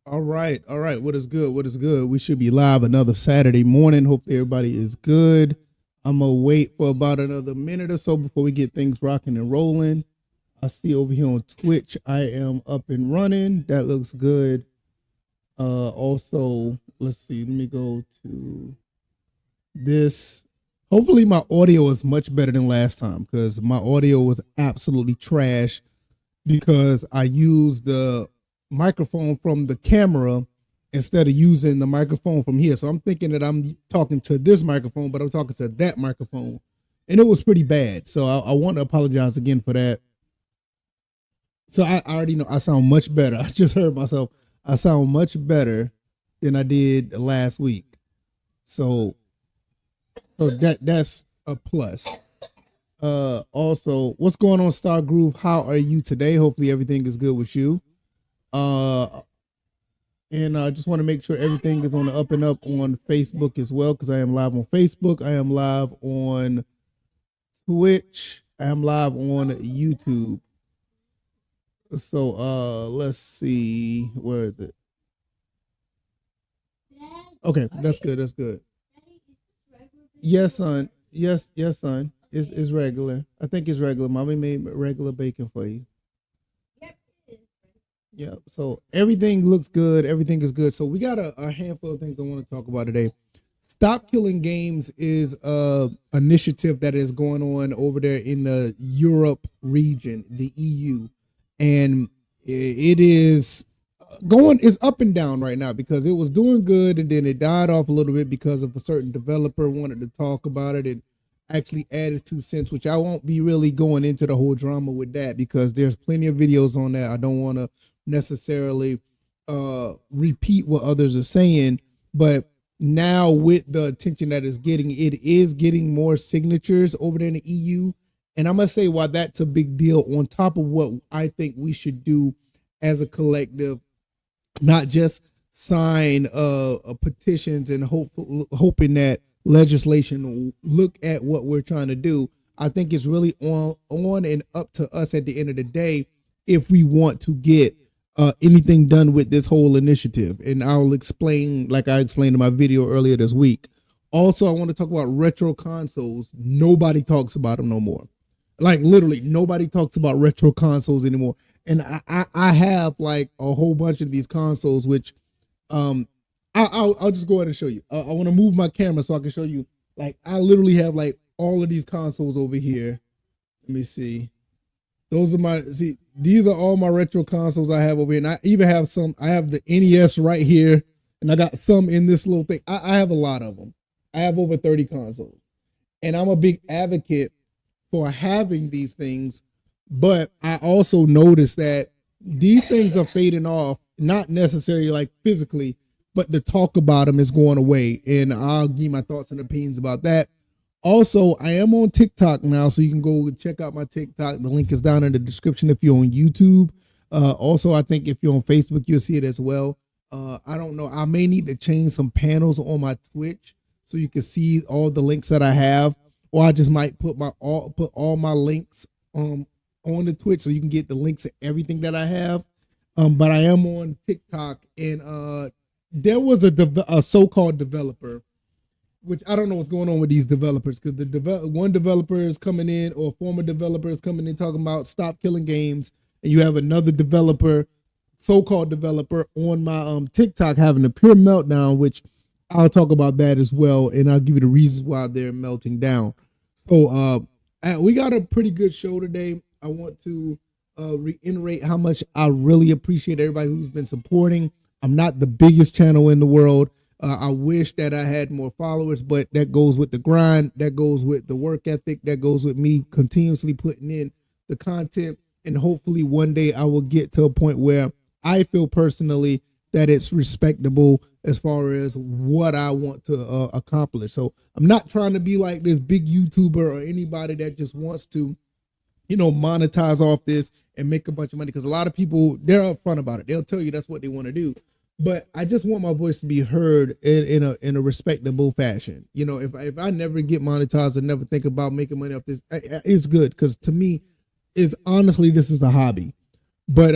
All right, all right. What is good? What is good? We should be live another Saturday morning. Hope everybody is good. I'm gonna wait for about another minute or so before we get things rocking and rolling. I see over here on Twitch, I am up and running. That looks good. Also, let's see. Let me go to this. Hopefully, my audio is much better than last time because my audio was absolutely trash because I used the microphone from the camera instead of using the microphone from here. So I'm thinking that I'm talking to this microphone, but I'm talking to that microphone. And it was pretty bad. So I want to apologize again for that. So I already know I sound much better. I just heard myself. I sound much better than I did last week. So that's a plus. Also, what's going on, Star Groove? How are you today? Hopefully everything is good with you. Uh, and I just want to make sure everything is on the up and up on Facebook as well, because I am live on Facebook. I am live on Twitch. I am live on YouTube. So let's see. Where is it? Okay, that's good. That's good. Yes, son. Yes, son. It's regular. I think it's regular. Mommy made regular bacon for you. Yeah. So everything looks good. Everything is good. So we got a handful of things I want to talk about today. Stop Killing Games is a initiative that is going on over there in the Europe region, the EU, and it is going is up and down right now because it was doing good and then it died off a little bit because of a certain developer wanted to talk about it and actually add his 2 cents, which I won't be really going into the whole drama with that because there's plenty of videos on that. I don't want to necessarily repeat what others are saying, but now with the attention that it is getting more signatures over there in the EU. And I'm gonna say why that's a big deal on top of what I think we should do as a collective, not just sign petitions and hoping that legislation will look at what we're trying to do. I think it's really on and up to us at the end of the day if we want to get anything done with this whole initiative. And I'll explain, like I explained in my video earlier this week. Also, I want to talk about retro consoles. Nobody talks about them no more. Like literally, nobody talks about retro consoles anymore. And I have like a whole bunch of these consoles, which I'll just go ahead and show you. I want to move my camera so I can show you. Like I literally have like all of these consoles over here. Let me see. These are all my retro consoles I have over here. And I even have some, I have the NES right here. And I got some in this little thing. I have a lot of them. I have over 30 consoles. And I'm a big advocate for having these things. But I also noticed that these things are fading off, not necessarily like physically, but the talk about them is going away. And I'll give my thoughts and opinions about that. Also, I am on TikTok now, so you can go check out my TikTok. The link is down in the description if you're on YouTube. Also, I think if you're on Facebook, you'll see it as well. I don't know. I may need to change some panels on my Twitch so you can see all the links that I have, or I just might put all my links on the Twitch so you can get the links to everything that I have. But I am on TikTok, and there was a so-called developer, which I don't know what's going on with these developers, because one developer is coming in, or a former developer is coming in talking about stop killing games, and you have another developer, so-called developer, on my TikTok having a pure meltdown, which I'll talk about that as well, and I'll give you the reasons why they're melting down. So we got a pretty good show today. I want to reiterate how much I really appreciate everybody who's been supporting. I'm not the biggest channel in the world. I wish that I had more followers, but that goes with the grind. That goes with the work ethic. That goes with me continuously putting in the content. And hopefully one day I will get to a point where I feel personally that it's respectable as far as what I want to accomplish. So I'm not trying to be like this big YouTuber or anybody that just wants to, monetize off this and make a bunch of money. Because a lot of people, they're upfront about it. They'll tell you that's what they want to do. But I just want my voice to be heard in a respectable fashion. If I never get monetized and never think about making money off this, it's good, because to me, this is a hobby. But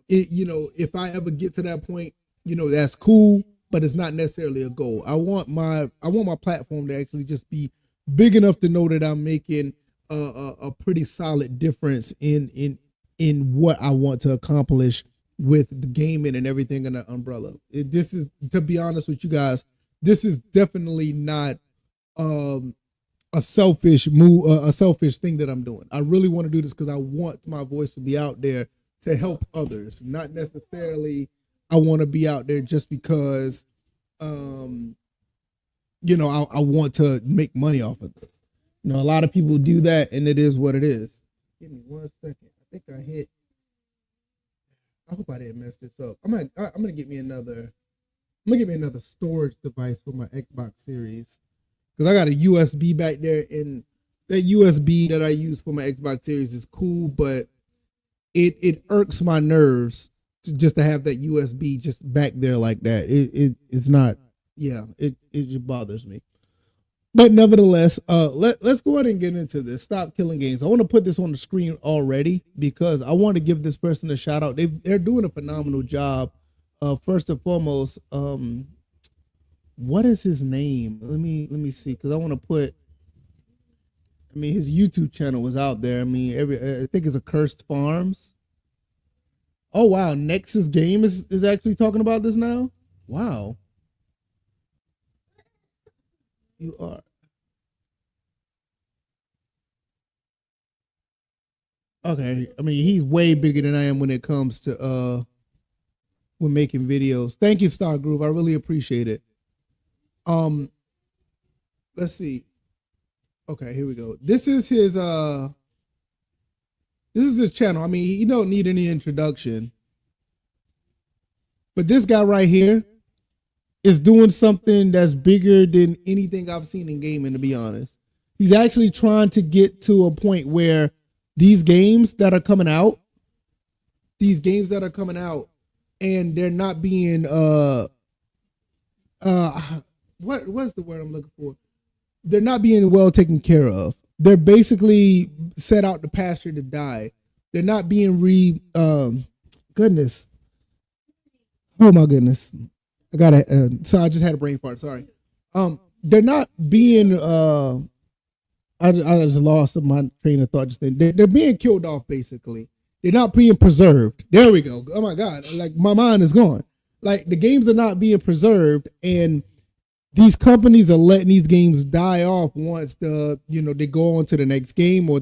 if I ever get to that point, that's cool, but it's not necessarily a goal. I want my platform to actually just be big enough to know that I'm making a pretty solid difference in what I want to accomplish with the gaming and everything in the umbrella. This is, to be honest with you guys, this is definitely not um a selfish move, a selfish thing that I'm doing. I really want to do this because I want my voice to be out there to help others, not necessarily I want to be out there just because um I want to make money off of this. A lot of people do that, and it is what it is. Give me 1 second. I think I hit. I hope I didn't mess this up. I'm gonna get me another. I'm gonna get me another storage device for my Xbox Series because I got a USB back there, and that USB that I use for my Xbox Series is cool, but it irks my nerves just to have that USB just back there like that. It's not. Yeah, it just bothers me. But nevertheless, let's go ahead and get into this. Stop killing games. I want to put this on the screen already because I want to give this person a shout out. They're doing a phenomenal job. First and foremost, what is his name? Let me see, because I want to put. I mean, his YouTube channel was out there. I mean, I think it's a Cursed Farms. Oh wow, Nexus Game is actually talking about this now. Wow, you are. Okay, I mean he's way bigger than I am when it comes to when making videos. Thank you, Star Groove. I really appreciate it. Um, let's see. Okay, here we go. This is his channel. I mean, you don't need any introduction. But this guy right here is doing something that's bigger than anything I've seen in gaming, to be honest. He's actually trying to get to a point where these games that are coming out, and they're not being what's the word I'm looking for? They're not being well taken care of. They're basically set out to pasture to die. They're not being goodness. Oh my goodness. I got so I just had a brain fart, sorry. They're not being I just lost my train of thought just then. They're being killed off basically. They're not being preserved. There we go. Oh my God. Like my mind is gone. Like the games are not being preserved, and these companies are letting these games die off once they go on to the next game, or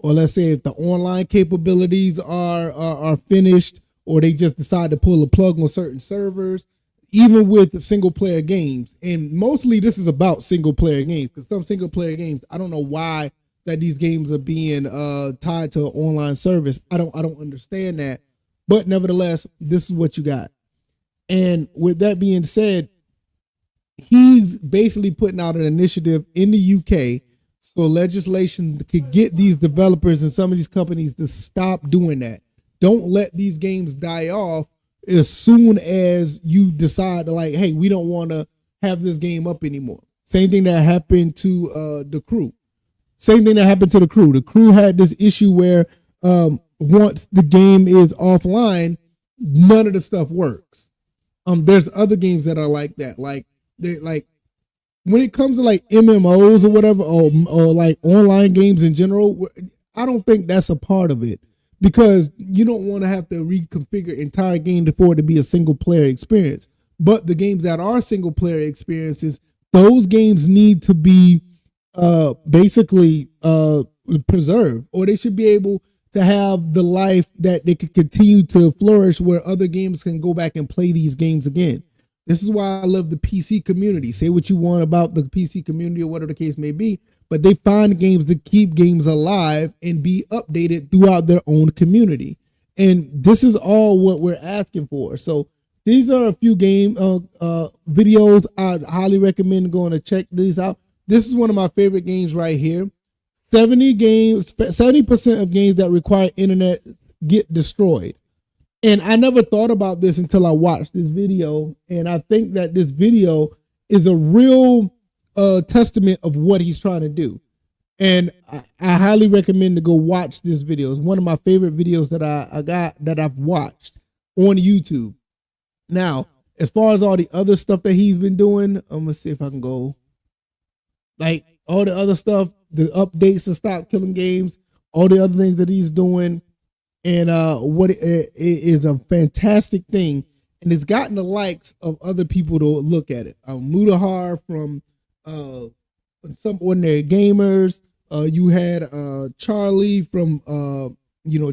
let's say if the online capabilities are finished, or they just decide to pull a plug on certain servers, even with the single player games. And mostly this is about single player games, because some single player games, I don't know why that these games are being tied to an online service. I don't understand that. But nevertheless, this is what you got. And with that being said, he's basically putting out an initiative in the UK so legislation could get these developers and some of these companies to stop doing that. Don't let these games die off as soon as you decide to, like, hey, we don't want to have this game up anymore. Same thing that happened to the crew. The crew had this issue where once the game is offline, none of the stuff works. There's other games that are like that. Like they like when it comes to like MMOs or whatever, or like online games in general, I don't think that's a part of it, because you don't want to have to reconfigure entire game for it to be a single player experience. But the games that are single player experiences, those games need to be basically preserved, or they should be able to have the life that they could continue to flourish, where other games can go back and play these games again. This is why I love the PC community. Say what you want about the PC community or whatever the case may be, but they find games to keep games alive and be updated throughout their own community. And this is all what we're asking for. So these are a few game videos. I'd highly recommend going to check these out. This is one of my favorite games right here. 70% of games that require internet get destroyed. And I never thought about this until I watched this video. And I think that this video is a real testament of what he's trying to do. And I highly recommend to go watch this video. It's one of my favorite videos that I've watched on YouTube. Now, as far as all the other stuff that he's been doing, I'm gonna see if I can go like all the other stuff, the updates to stop killing games, all the other things that he's doing, and what it is a fantastic thing, and it's gotten the likes of other people to look at it. Mudahar from Some Ordinary Gamers. You had Charlie from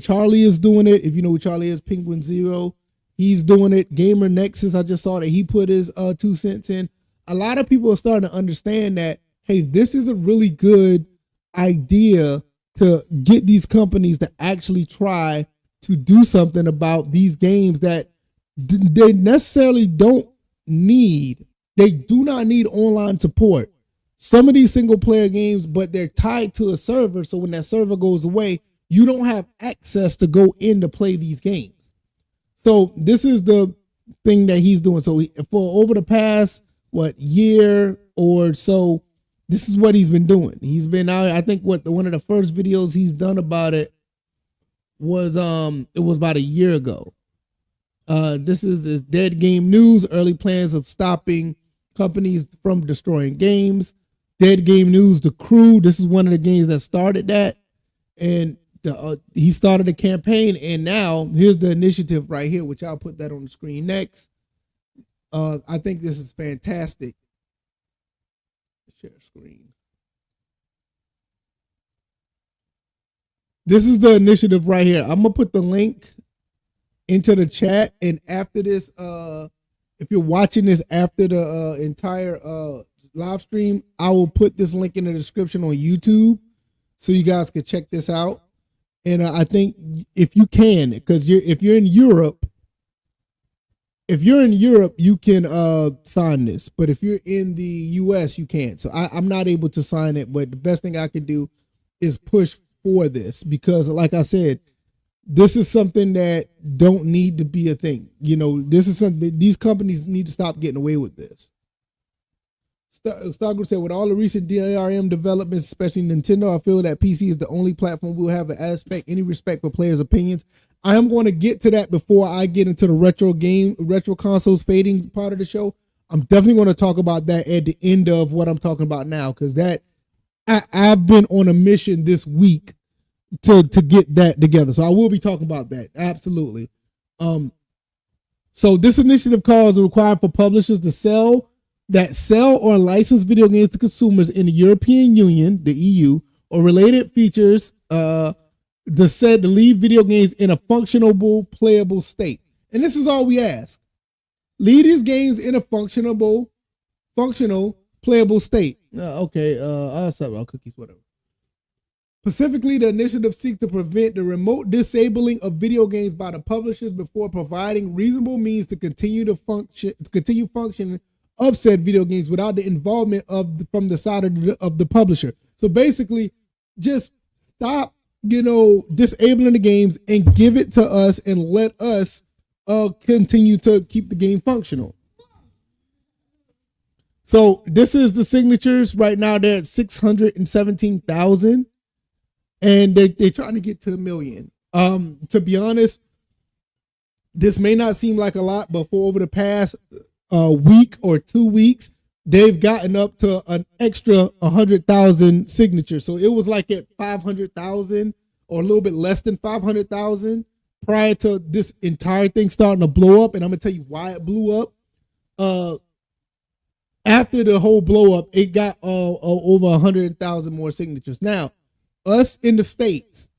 Charlie is doing it. If you know who Charlie is, Penguin Zero, he's doing it. Gamer Nexus, I just saw that he put his 2 cents in. A lot of people are starting to understand that, hey, this is a really good idea to get these companies to actually try to do something about these games that they necessarily don't need. They do not need online support. Some of these single player games, but they're tied to a server. So when that server goes away, you don't have access to go in to play these games. So this is the thing that he's doing. So for over the past, year or so, this is what he's been doing. He's been out. I think one of the first videos he's done about it was it was about a year ago. This is this Dead Game News, early plans of stopping companies from destroying games. Dead Game News, The Crew. This is one of the games that started that, and he started a campaign. And now here's the initiative right here, which I'll put that on the screen next. I think this is fantastic. Share screen. This is the initiative right here. I'm gonna put the link into the chat, and after this, if you're watching this after the entire live stream, I will put this link in the description on YouTube so you guys can check this out. And I think if you can, because if you're in Europe, you can sign this. But if you're in the US, you can't. So I'm not able to sign it. But the best thing I can do is push for this, because like I said, this is something that don't need to be a thing. This is something these companies need to stop getting away with this. Star Group said, with all the recent DRM developments, especially Nintendo, I feel that PC is the only platform we'll have any respect for players' opinions. I am going to get to that before I get into the retro consoles fading part of the show. I'm definitely going to talk about that at the end of what I'm talking about now, because I've been on a mission this week to get that together. So I will be talking about that. Absolutely. So this initiative calls required for publishers to sell or license video games to consumers in the European Union, the EU, or related features, to leave video games in a functional, playable state. And this is all we ask. Leave these games in a functional, playable state. I'll sell our cookies, whatever. Specifically, the initiative seeks to prevent the remote disabling of video games by the publishers before providing reasonable means to continue function of said video games without the involvement from the side of the publisher. So basically, just stop, disabling the games and give it to us and let us continue to keep the game functional. So this is the signatures right now. They're at 617,000, and they're trying to get to 1 million. To be honest, this may not seem like a lot, but for over the past week or 2 weeks, they've gotten up to an extra 100,000 signatures. So it was like at 500,000 or a little bit less than 500,000 prior to this entire thing starting to blow up. And I'm gonna tell you why it blew up. After the whole blow up, it got over 100,000 more signatures. Now, us in the States,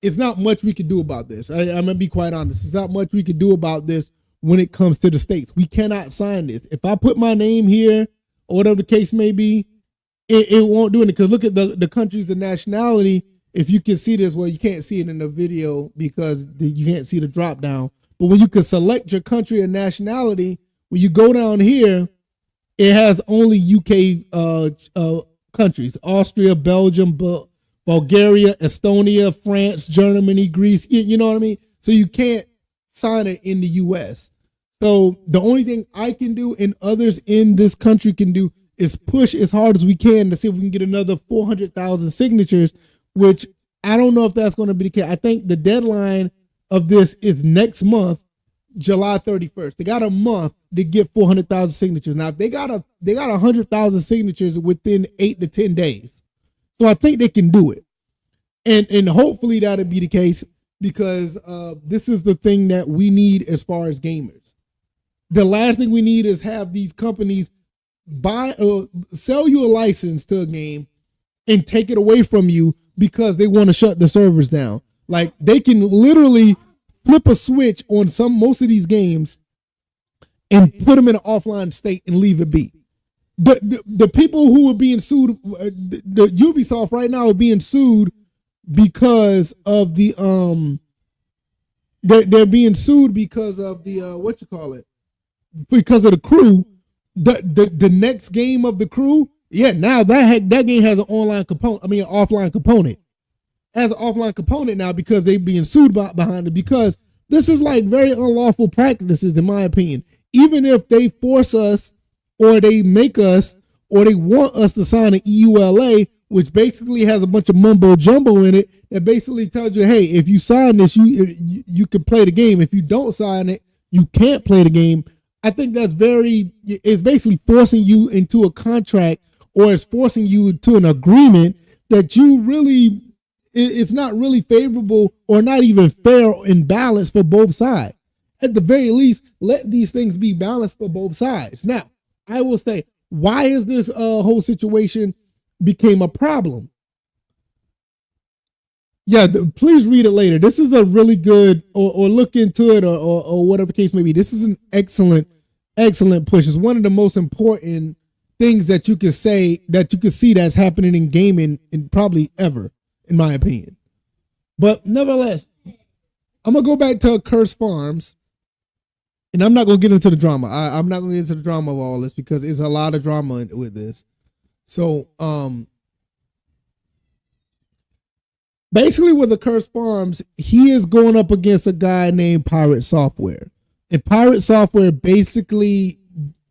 it's not much we can do about this. I'm gonna be quite honest. It's not much we can do about this when it comes to the States. We cannot sign this. If I put my name here or whatever the case may be, it won't do it, because look at the countries and nationality. If you can see this, well, you can't see it in the video because you can't see the drop down. But when you can select your country and nationality, when you go down here, it has only UK countries: Austria, Belgium, Bulgaria, Estonia, France, Germany, Greece. You know what I mean? So you can't sign it in the US. So the only thing I can do and others in this country can do is push as hard as we can to see if we can get another 400,000 signatures, which I don't know if that's going to be the case. I think the deadline of this is next month, July 31st. They got a month to get 400,000 signatures. Now they got 100,000 signatures within 8 to 10 days. So I think they can do it. And hopefully that'll be the case, because this is the thing that we need as far as gamers. The last thing we need is have these companies sell you a license to a game and take it away from you because they want to shut the servers down. Like, they can literally flip a switch on most of these games and put them in an offline state and leave it be. The people who are being sued, the Ubisoft right now are being sued because of the they're being sued because of the because of the crew. The next game of the crew, now that game has an online component. I mean, an offline component. Has an offline component now because they're being sued behind it, because this is like very unlawful practices, in my opinion. Even if they force us, or they make us, or they want us to sign an EULA, which basically has a bunch of mumbo jumbo in it, that basically tells you, hey, if you sign this, you can play the game. If you don't sign it, you can't play the game. I think that's it's basically forcing you into a contract, or it's forcing you to an agreement that it's not really favorable, or not even fair and balanced for both sides. At the very least, let these things be balanced for both sides. Now, I will say, why is this whole situation became a problem? Yeah, please read it later. This is a really good, or look into it, or whatever the case may be. This is an excellent push. It's one of the most important things that you could say, that you could see that's happening in gaming, and probably ever, in my opinion. But nevertheless, I'm gonna go back to Curse Farms, and I'm not gonna get into the drama. I'm not gonna get into the drama of all this, because it's a lot of drama with this. So, basically with the Curse Farms, he is going up against a guy named Pirate Software. And Pirate Software basically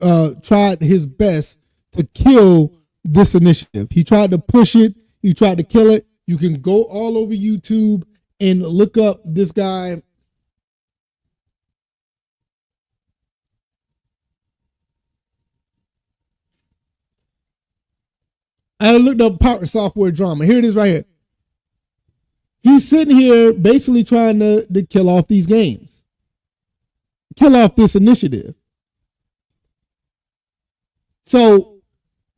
tried his best to kill this initiative. He tried to push it. He tried to kill it. You can go all over YouTube and look up this guy. I looked up Pirate Software drama. Here it is right here. He's sitting here basically trying to kill off these games. Kill off this initiative. So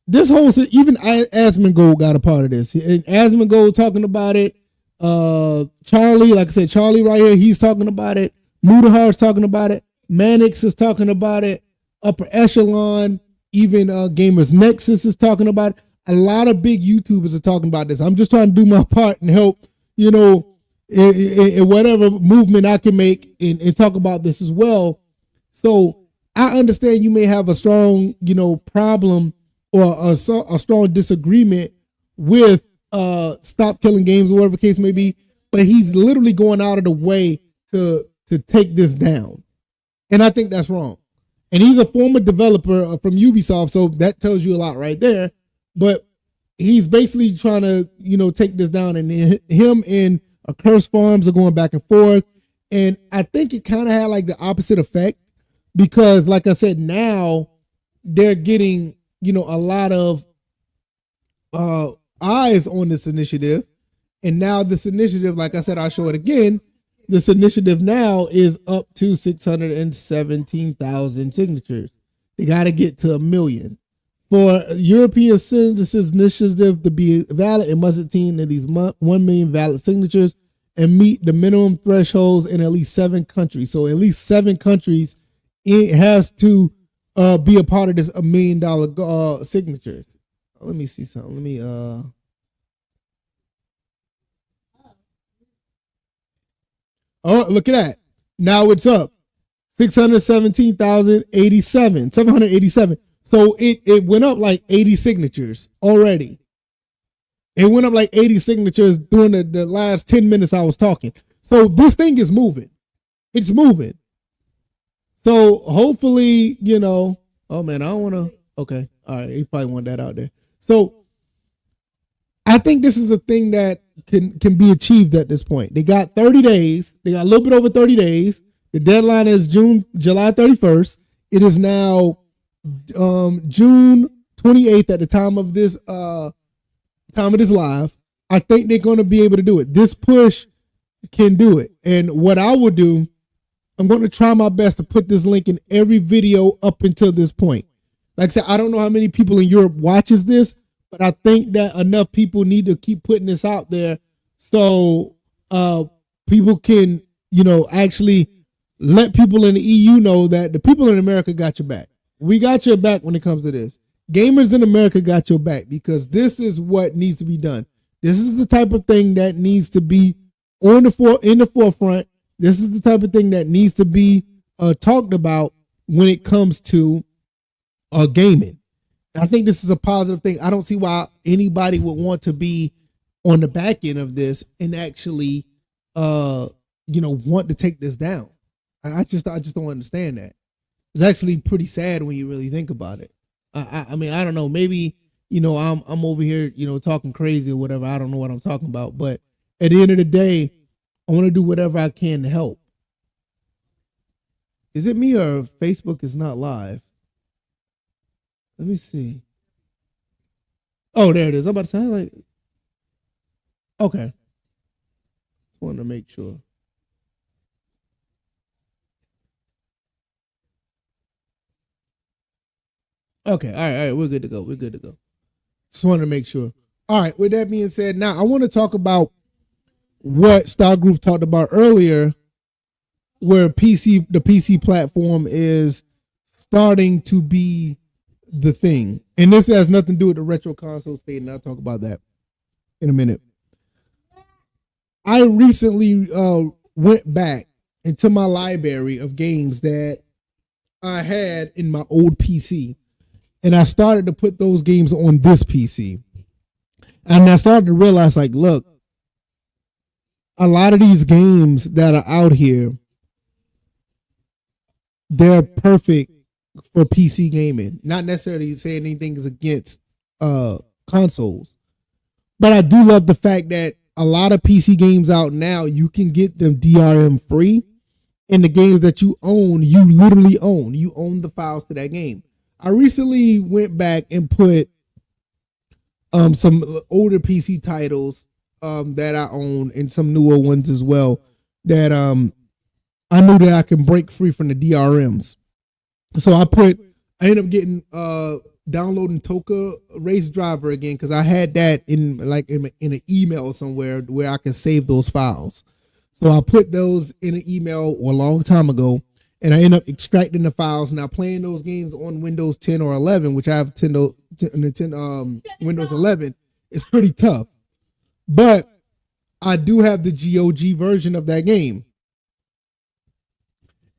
this whole, even Asmongold got a part of this. And Asmongold talking about it. Charlie, like I said, Charlie right here, he's talking about it. Mudahar's talking about it. Mannix is talking about it. Upper Echelon, even Gamers Nexus is talking about it. A lot of big YouTubers are talking about this. I'm just trying to do my part and help, in whatever movement I can make, and talk about this as well. So I understand you may have a strong, problem, or a strong disagreement with Stop Killing Games, or whatever the case may be, but he's literally going out of the way to take this down. And I think that's wrong. And he's a former developer from Ubisoft, so that tells you a lot right there. But he's basically trying to, take this down, and him and Curse Farms are going back and forth. And I think it kind of had like the opposite effect, because like I said, now they're getting, a lot of eyes on this initiative. And now this initiative, like I said, I'll show it again. This initiative now is up to 617,000 signatures. They got to get to 1 million. For European Citizens Initiative to be valid, it must attain at least 1 million valid signatures and meet the minimum thresholds in at least 7 countries. So at least 7 countries, it has to be a part of this $1 million signatures. Let me see something. Let me oh, look at that. Now it's up. 787. So it went up like 80 signatures already. It went up like 80 signatures during the last 10 minutes I was talking. So this thing is moving. It's moving. So hopefully, oh man, I don't want to. Okay. All right. You probably want that out there. So I think this is a thing that can be achieved at this point. They got 30 days. They got a little bit over 30 days. The deadline is July 31st. It is now June 28th at the time of this live. I think they're going to be able to do it. This push can do it. And what I will do, I'm going to try my best to put this link in every video up until this point. Like I said, I don't know how many people in Europe watches this, but I think that enough people need to keep putting this out there so people can, actually let people in the EU know that the people in America got your back. We got your back when it comes to this. Gamers in America got your back because this is what needs to be done. This is the type of thing that needs to be in the forefront. This is the type of thing that needs to be talked about when it comes to gaming. I think this is a positive thing. I don't see why anybody would want to be on the back end of this and actually, want to take this down. I just don't understand that. It's actually pretty sad when you really think about it. I mean, I don't know. Maybe, I'm over here, talking crazy or whatever. I don't know what I'm talking about. But at the end of the day, I want to do whatever I can to help. Is it me or Facebook is not live? Let me see. Oh, there it is. I'm about to say, okay. Just wanted to make sure. Okay, all right, we're good to go. Just wanted to make sure. All right, with that being said, now I want to talk about what Star Groove talked about earlier, where the PC platform is starting to be the thing. And this has nothing to do with the retro console state, and I'll talk about that in a minute. I recently went back into my library of games that I had in my old PC. And I started to put those games on this PC. And I started to realize, look, a lot of these games that are out here, they're perfect for PC gaming. Not necessarily saying anything is against consoles. But I do love the fact that a lot of PC games out now, you can get them DRM free. And the games that you own, you literally own. You own the files to that game. I recently went back and put some older PC titles that I own and some newer ones as well that I knew that I can break free from the DRMs. So I ended up getting downloading Toka Race Driver again because I had that in an email somewhere where I can save those files. So I put those in an email a long time ago. And I end up extracting the files. Now playing those games on Windows 10 or 11, which I have Windows 11, is pretty tough. But I do have the GOG version of that game.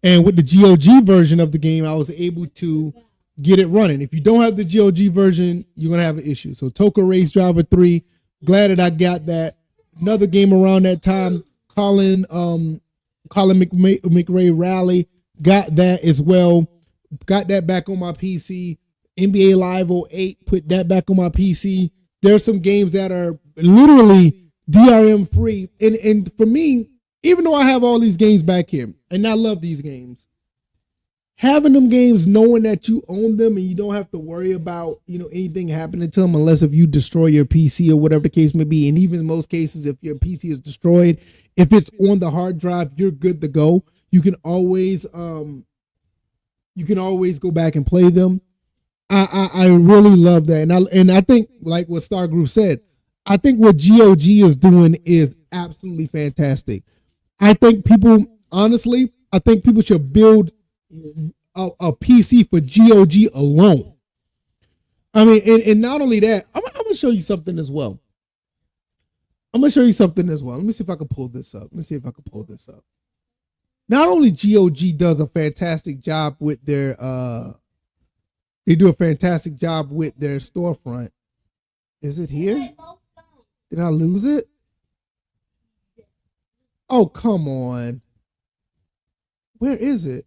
And with the GOG version of the game, I was able to get it running. If you don't have the GOG version, you're going to have an issue. So Toka Race Driver 3, glad that I got that. Another game around that time, Colin McRae Rally. Got that as well. Got that back on my PC. NBA Live 08, put that back on my PC. There's some games that are literally DRM free. And for me, even though I have all these games back here, and I love these games, having them games knowing that you own them and you don't have to worry about, anything happening to them unless if you destroy your PC or whatever the case may be. And even in most cases, if your PC is destroyed, if it's on the hard drive, you're good to go. You can always go back and play them. I really love that. And I think, like what Star Groove said, I think what GOG is doing is absolutely fantastic. I think people should build a PC for GOG alone. I mean, and not only that, I'm going to show you something as well. Let me see if I can pull this up. Not only GOG does a fantastic job with their storefront. Is it here? Did I lose it? Oh, come on. Where is it?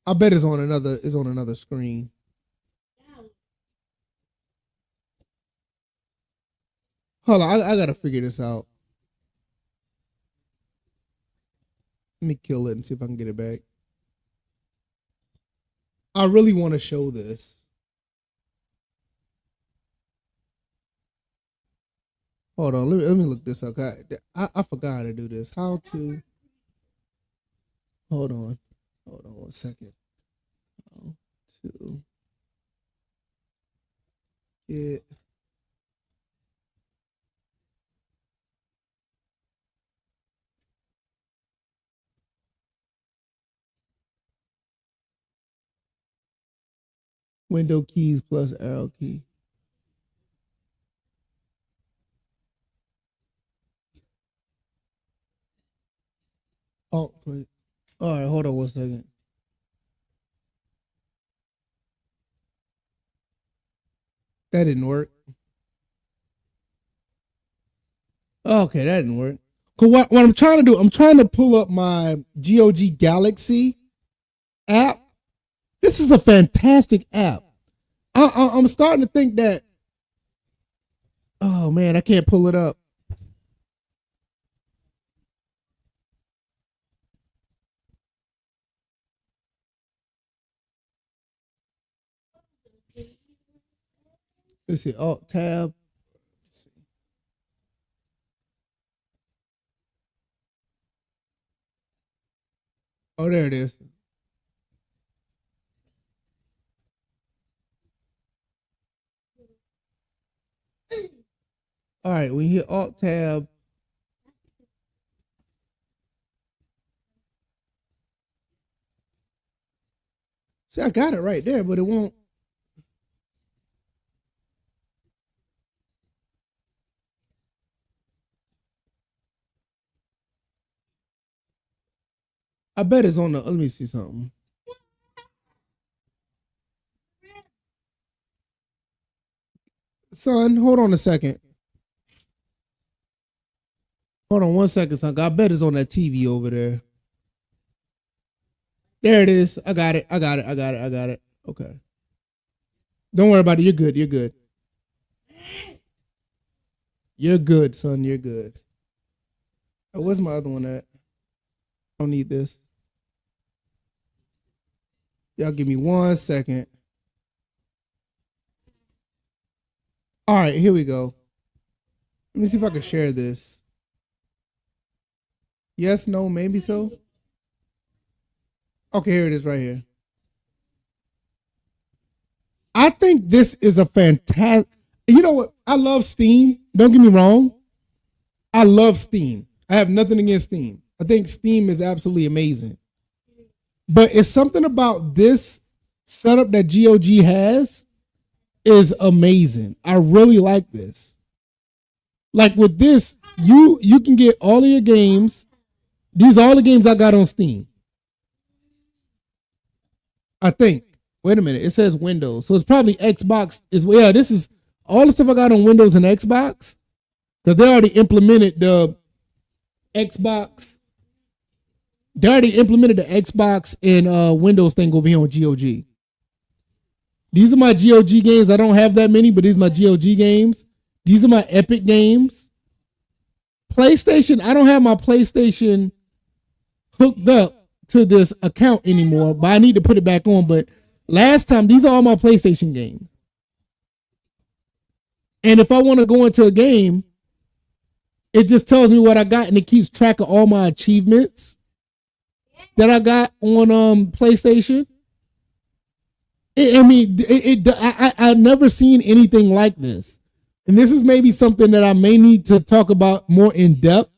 I bet it's on another screen. Hold on, I gotta figure this out. Let me kill it and see if I can get it back. I really want to show this. Hold on, let me look this up. I forgot how to do this. How to? Hold on 1 second. How to get window keys plus arrow key? Oh, play. All right, hold on 1 second. That didn't work. Okay, that didn't work. Cause what I'm trying to do, I'm trying to pull up my GOG Galaxy app. This is a fantastic app. I'm starting to think that. Oh man, I can't pull it up. Let's see. Alt tab. Oh, there it is. All right, when you hit Alt tab. See, I got it right there, but it won't. I bet it's on the. Let me see something. Son, hold on a second. Hold on 1 second, son. I bet it's on that TV over there. There it is. I got it. Okay. Don't worry about it. You're good. You're good, son. You're good. Oh, where's my other one at? I don't need this. Y'all give me 1 second. All right, here we go. Let me see if I can share this. Yes, no, maybe so. Okay, here it is right here. I think this is a fantastic. You know what? I love Steam. Don't get me wrong. I love Steam. I have nothing against Steam. I think Steam is absolutely amazing. But it's something about this setup that GOG has is amazing. I really like this. Like with this, you can get all of your games. These are all the games I got on Steam. I think. Wait a minute. It says Windows. So it's probably Xbox. This is all the stuff I got on Windows and Xbox. Because they already implemented the Xbox. They already implemented the Xbox and Windows thing over here on GOG. These are my GOG games. I don't have that many, but these are my GOG games. These are my Epic games. PlayStation, I don't have my PlayStation hooked up to this account anymore, but I need to put it back on. But last time, these are all my PlayStation games. And if I want to go into a game, it just tells me what I got and it keeps track of all my achievements that I got on PlayStation. I've never seen anything like this. And this is maybe something that I may need to talk about more in depth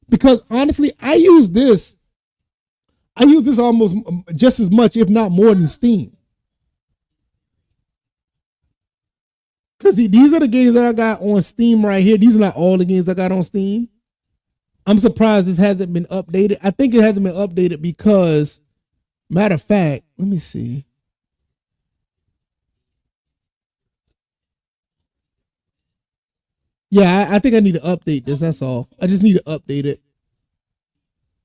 because honestly, I use this almost just as much, if not more than Steam. Because these are the games that I got on Steam right here. These are not all the games I got on Steam. I'm surprised this hasn't been updated. I think it hasn't been updated because, matter of fact, let me see. Yeah, I think I need to update this. That's all. I just need to update it.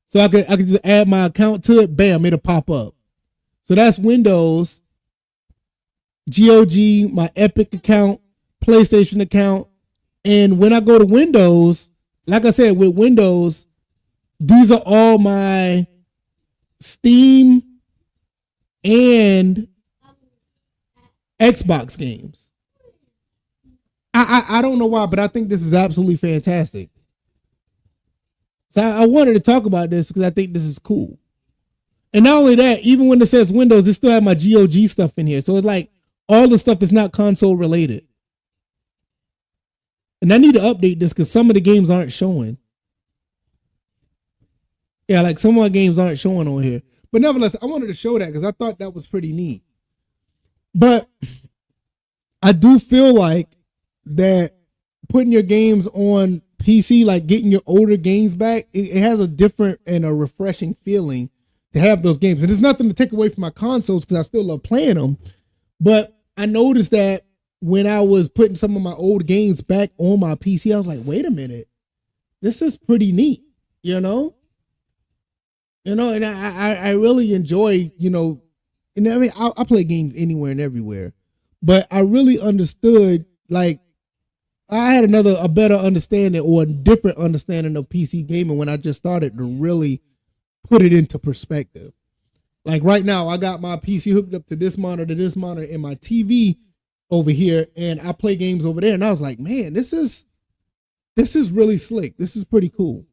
So I can just add my account to it. Bam, it'll pop up. So that's Windows, GOG, my Epic account, PlayStation account. And when I go to Windows, like I said, with Windows, these are all my Steam and Xbox games. I don't know why, but I think this is absolutely fantastic. So I wanted to talk about this because I think this is cool. And not only that, even when it says Windows, it still have my GOG stuff in here. So it's like all the stuff that's not console related. And I need to update this because some of the games aren't showing. Yeah, like some of my games aren't showing on here. But nevertheless, I wanted to show that because I thought that was pretty neat. But I do feel like that putting your games on PC, like getting your older games back, it has a different and a refreshing feeling to have those games. And there's nothing to take away from my consoles because I still love playing them. But I noticed that when I was putting some of my old games back on my PC, I was like, wait a minute, this is pretty neat, you know? And I really enjoy, and I mean, I play games anywhere and everywhere, but I really understood, like, I had a better understanding or a different understanding of PC gaming when I just started to really put it into perspective. Like right now, I got my PC hooked up to this monitor, and my TV over here, and I play games over there. And I was like, man, this is really slick. This is pretty cool.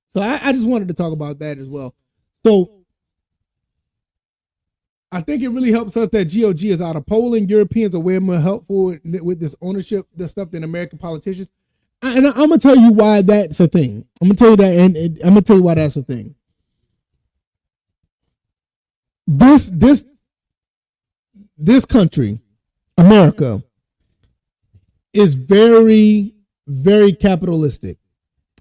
So I just wanted to talk about that as well. So I think it really helps us that GOG is out of polling. Europeans are way more helpful with this ownership, this stuff, than American politicians. And I'm gonna tell you why that's a thing. I'm gonna tell you that, and I'm gonna tell you why that's a thing. This country, America, is very, very capitalistic.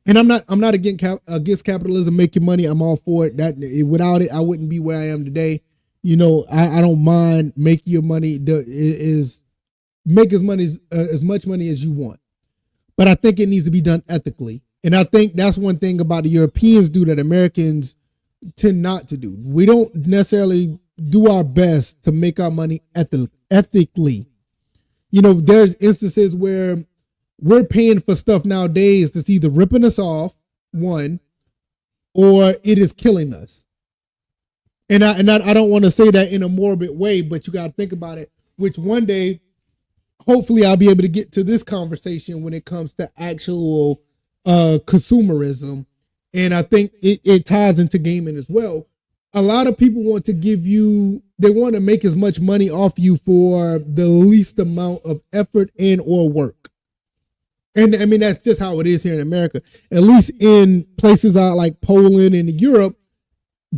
And I'm not against capitalism, making money. I'm all for it. That without it, I wouldn't be where I am today. I don't mind making your money. Make as much money as you want, but I think it needs to be done ethically. And I think that's one thing about the Europeans do that Americans tend not to do. We don't necessarily do our best to make our money ethically. There's instances where we're paying for stuff nowadays that's either ripping us off, one, or it is killing us. And I don't want to say that in a morbid way, but you got to think about it, which one day, hopefully I'll be able to get to this conversation when it comes to actual consumerism. And I think it ties into gaming as well. A lot of people want to make as much money off you for the least amount of effort and or work. And I mean, that's just how it is here in America. At least in places like Poland and Europe,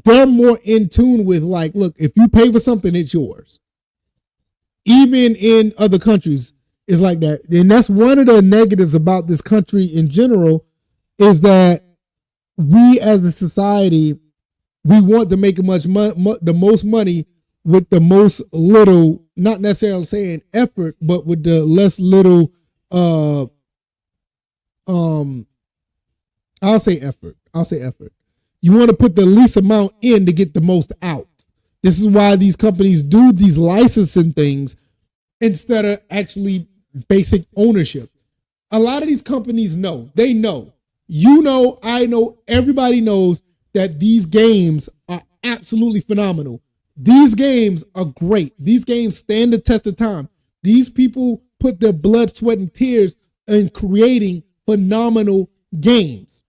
they're more in tune with like, look, if you pay for something, it's yours. Even in other countries, it's like that. And that's one of the negatives about this country in general, is that we as a society, we want to make the most money with the most little, not necessarily saying effort, but with the less little, I'll say effort. You want to put the least amount in to get the most out. This is why these companies do these licensing things instead of actually basic ownership. A lot of these companies know. They know. I know, everybody knows that these games are absolutely phenomenal. These games are great. These games stand the test of time. These people put their blood, sweat, and tears in creating phenomenal games.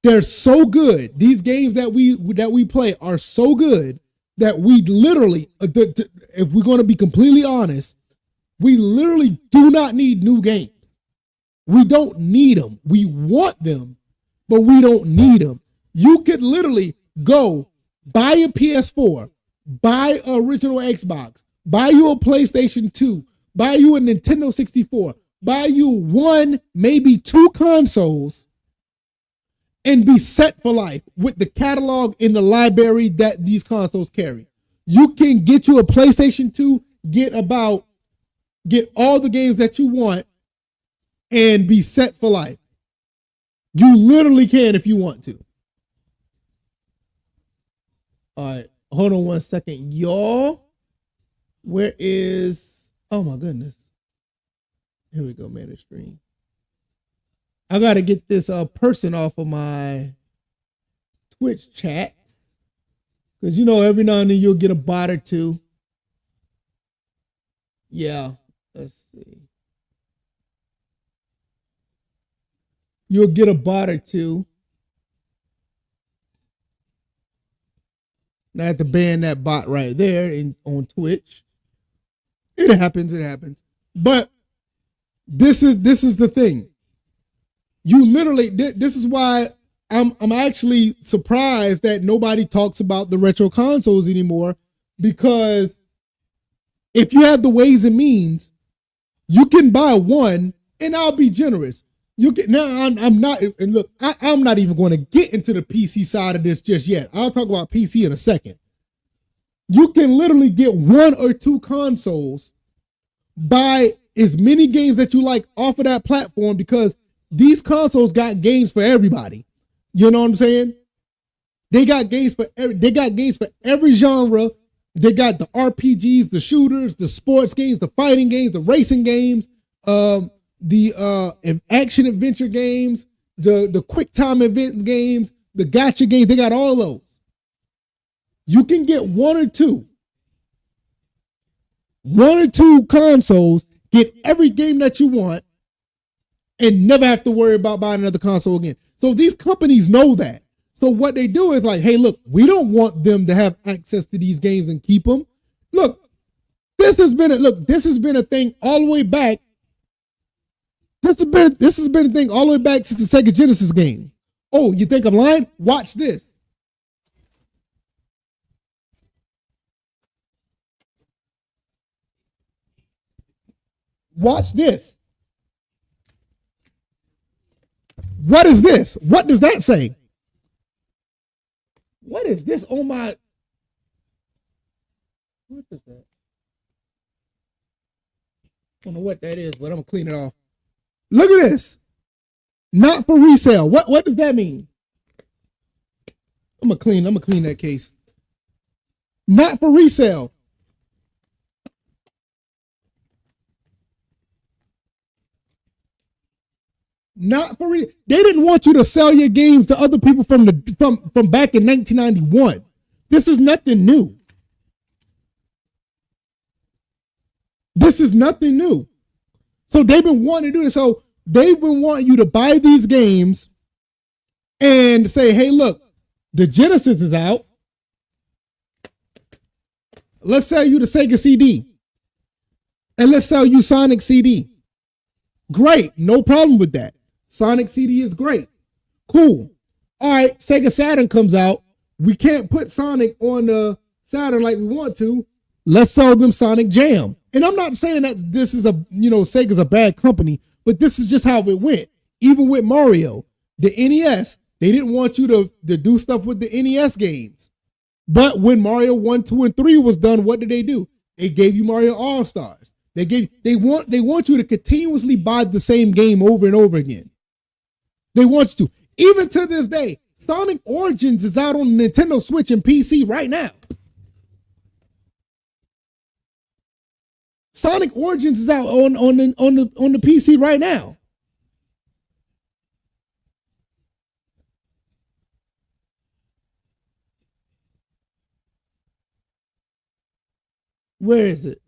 They're so good. These games that we play are so good that we literally, if we're going to be completely honest, we literally do not need new games. We don't need them. We want them, but we don't need them. You could literally go buy a PS4, buy an original Xbox, buy you a PlayStation 2, buy you a Nintendo 64, buy you one, maybe two consoles, and be set for life with the catalog in the library that these consoles carry. You can get you a PlayStation 2, get all the games that you want, and be set for life. You literally can if you want to. All right, hold on one second, y'all. Where is, oh my goodness. Here we go, manage stream. I got to get this person off of my Twitch chat. Because, every now and then you'll get a bot or two. Yeah. Let's see. You'll get a bot or two. And I have to ban that bot right there on Twitch. It happens. It happens. But this is the thing. You literally. This is why I'm actually surprised that nobody talks about the retro consoles anymore, because if you have the ways and means, you can buy one, and I'll be generous. You can now. I'm not. And look, I'm not even going to get into the PC side of this just yet. I'll talk about PC in a second. You can literally get one or two consoles, buy as many games that you like off of that platform, because these consoles got games for everybody. You know what I'm saying? They got games for every genre. They got the RPGs, the shooters, the sports games, the fighting games, the racing games, the action adventure games, the quick time event games, the gotcha games. They got all those. You can get one or two consoles, get every game that you want, and never have to worry about buying another console again. So these companies know that. So what they do is like, hey, look, we don't want them to have access to these games and keep them. Look, this has been a thing all the way back. This has been a thing all the way back since the Sega Genesis game. Oh, you think I'm lying? Watch this. Watch this. What is this? What does that say? What is this? Oh my. What is that? I don't know what that is, but I'm going to clean it off. Look at this. Not for resale. What does that mean? I'm going to clean that case. Not for resale. Not for real. They didn't want you to sell your games to other people from back in 1991. This is nothing new. This is nothing new. So they've been wanting to do this. So they've been wanting you to buy these games and say, hey, look, the Genesis is out. Let's sell you the Sega CD. And let's sell you Sonic CD. Great. No problem with that. Sonic CD is great. Cool. All right, Sega Saturn comes out. We can't put Sonic on the Saturn like we want to. Let's sell them Sonic Jam. And I'm not saying that this is Sega's a bad company, but this is just how it went. Even with Mario, the NES, they didn't want you to do stuff with the NES games. But when Mario 1, 2, and 3 was done, what did they do? They gave you Mario All-Stars. They want you to continuously buy the same game over and over again. They want you to. Even to this day, Sonic Origins is out on Nintendo Switch and PC right now. Sonic Origins is out on the PC right now. Where is it?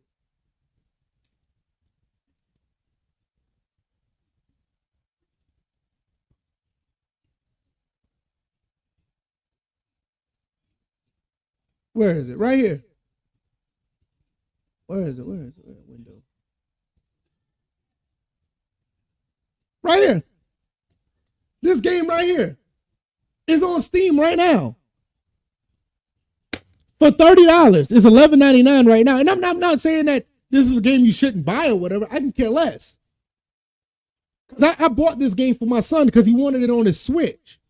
Where is it? Right here. Where is it? Where is it? Window. Right here. This game right here is on Steam right now for $30. It's $11.99 right now. And I'm not saying that this is a game you shouldn't buy or whatever. I can care less. Because I bought this game for my son because he wanted it on his Switch.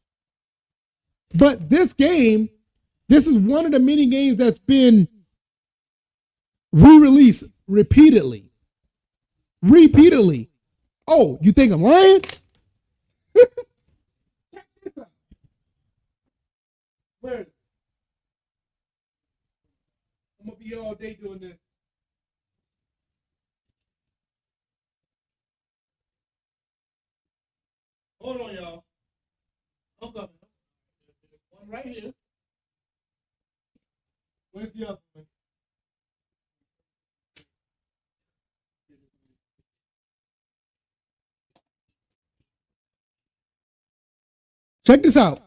But this game, this is one of the many games that's been re-released repeatedly. Oh, you think I'm lying? Where? I'm gonna be here all day doing this. Hold on, y'all. I'm coming. One right here. Where's the other one? Check this out.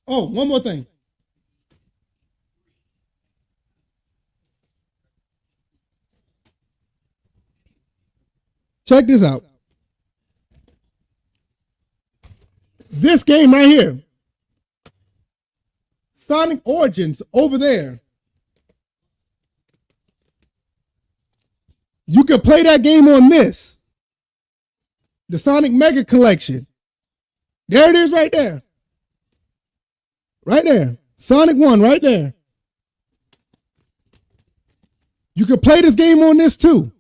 Oh, one more thing. Check this out. This game right here, Sonic Origins over there. You can play that game on this. The Sonic Mega Collection. There it is right there. Right there. Sonic 1 right there. You can play this game on this too.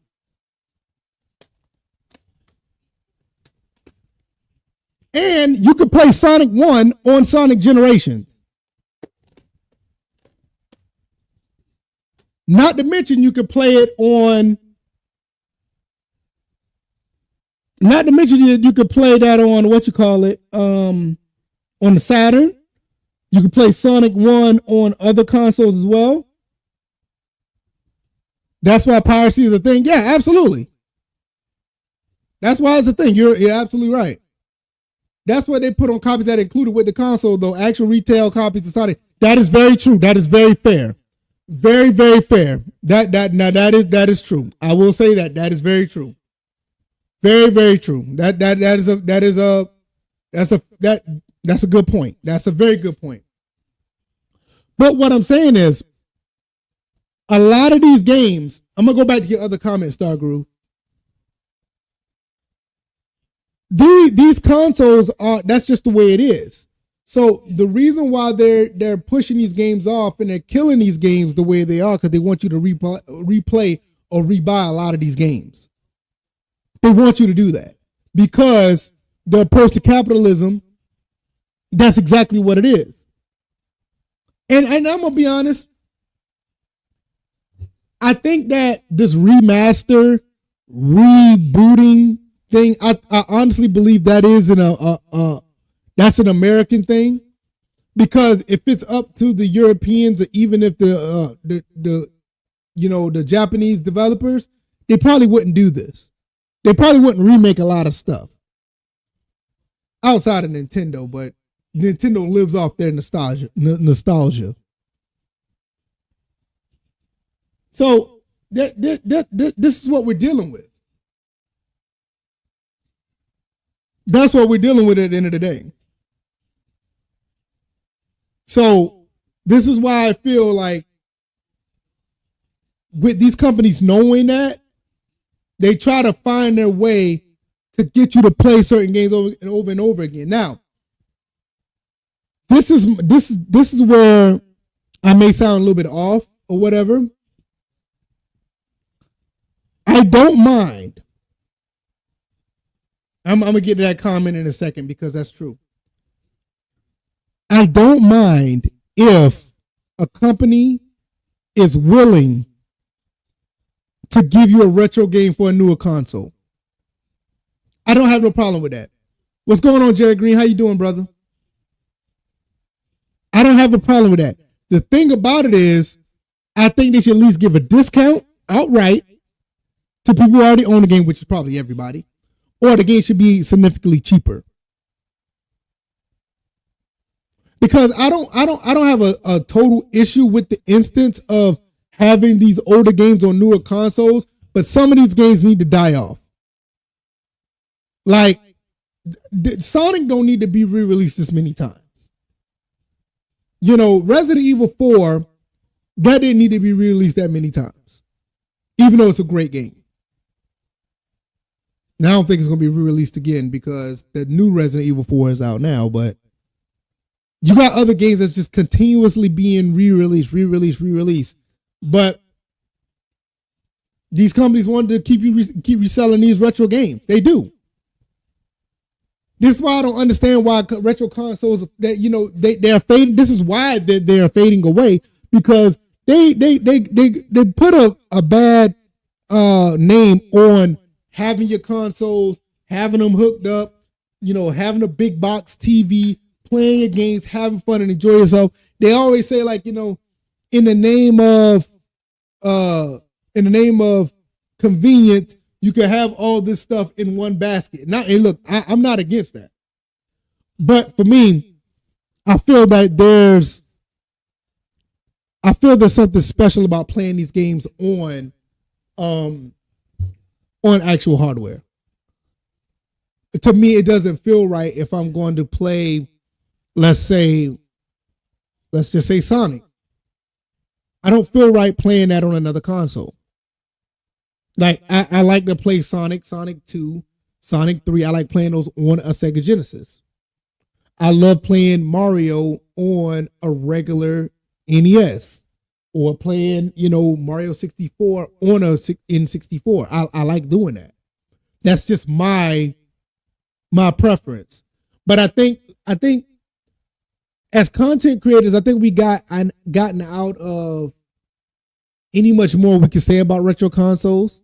And you can play Sonic 1 on Sonic Generations. Not to mention you can play it on. Not to mention you could play that on what you call it, on the Saturn. You can play Sonic 1 on other consoles as well. That's why piracy is a thing. Yeah, absolutely. That's why it's a thing. You're absolutely right. That's what they put on copies that included with the console, though. Actual retail copies of Sonic. That is very true. That is very fair. Very, very fair. That is true. I will say that. That is very true. Very, very true. That's a good point. That's a very good point. But what I'm saying is, a lot of these games, I'm gonna go back to your other comment, Star Groove. These consoles are, that's just the way it is. So the reason why they're pushing these games off and they're killing these games the way they are, because they want you to replay or rebuy a lot of these games. They want you to do that because the approach to capitalism, that's exactly what it is. And I'm gonna be honest, I think that this remaster, rebooting thing, I honestly believe that is that's an American thing, because if it's up to the Europeans, or even if the Japanese developers, they probably wouldn't do this. They probably wouldn't remake a lot of stuff outside of Nintendo, but Nintendo lives off their nostalgia. So this is what we're dealing with. That's what we're dealing with at the end of the day. So this is why I feel like with these companies knowing that, they try to find their way to get you to play certain games over and over again. Now, this is where I may sound a little bit off or whatever. I don't mind. I'm gonna get to that comment in a second because that's true. I don't mind if a company is willing to give you a retro game for a newer console. I don't have no problem with that. What's going on, Jerry Green? How you doing, brother? I don't have a problem with that. The thing about it is, I think they should at least give a discount outright to people who already own the game, which is probably everybody, or the game should be significantly cheaper. Because I don't have a total issue with the instance of having these older games on newer consoles, but some of these games need to die off. Like, Sonic don't need to be re-released this many times. Resident Evil 4, that didn't need to be re-released that many times, even though it's a great game. Now, I don't think it's going to be re-released again because the new Resident Evil 4 is out now, but you got other games that's just continuously being re-released. But these companies wanted to keep reselling these retro games. They do. This is why I don't understand why retro consoles that they're fading. This is why they're fading away, because they put a bad name on having your consoles, having them hooked up, having a big box TV, playing your games, having fun and enjoy yourself. They always say like, in the name of in the name of convenience, you can have all this stuff in one basket. Now, and look, I'm not against that. But for me, I feel there's something special about playing these games on actual hardware. To me, it doesn't feel right if I'm going to play, let's just say Sonic. I don't feel right playing that on another console. Like I like to play Sonic 2, Sonic 3. I like playing those on a Sega Genesis. I love playing Mario on a regular NES or playing, Mario 64 on a N64. I like doing that. That's just my preference. But I think as content creators, I think we gotten out of any much more we can say about retro consoles.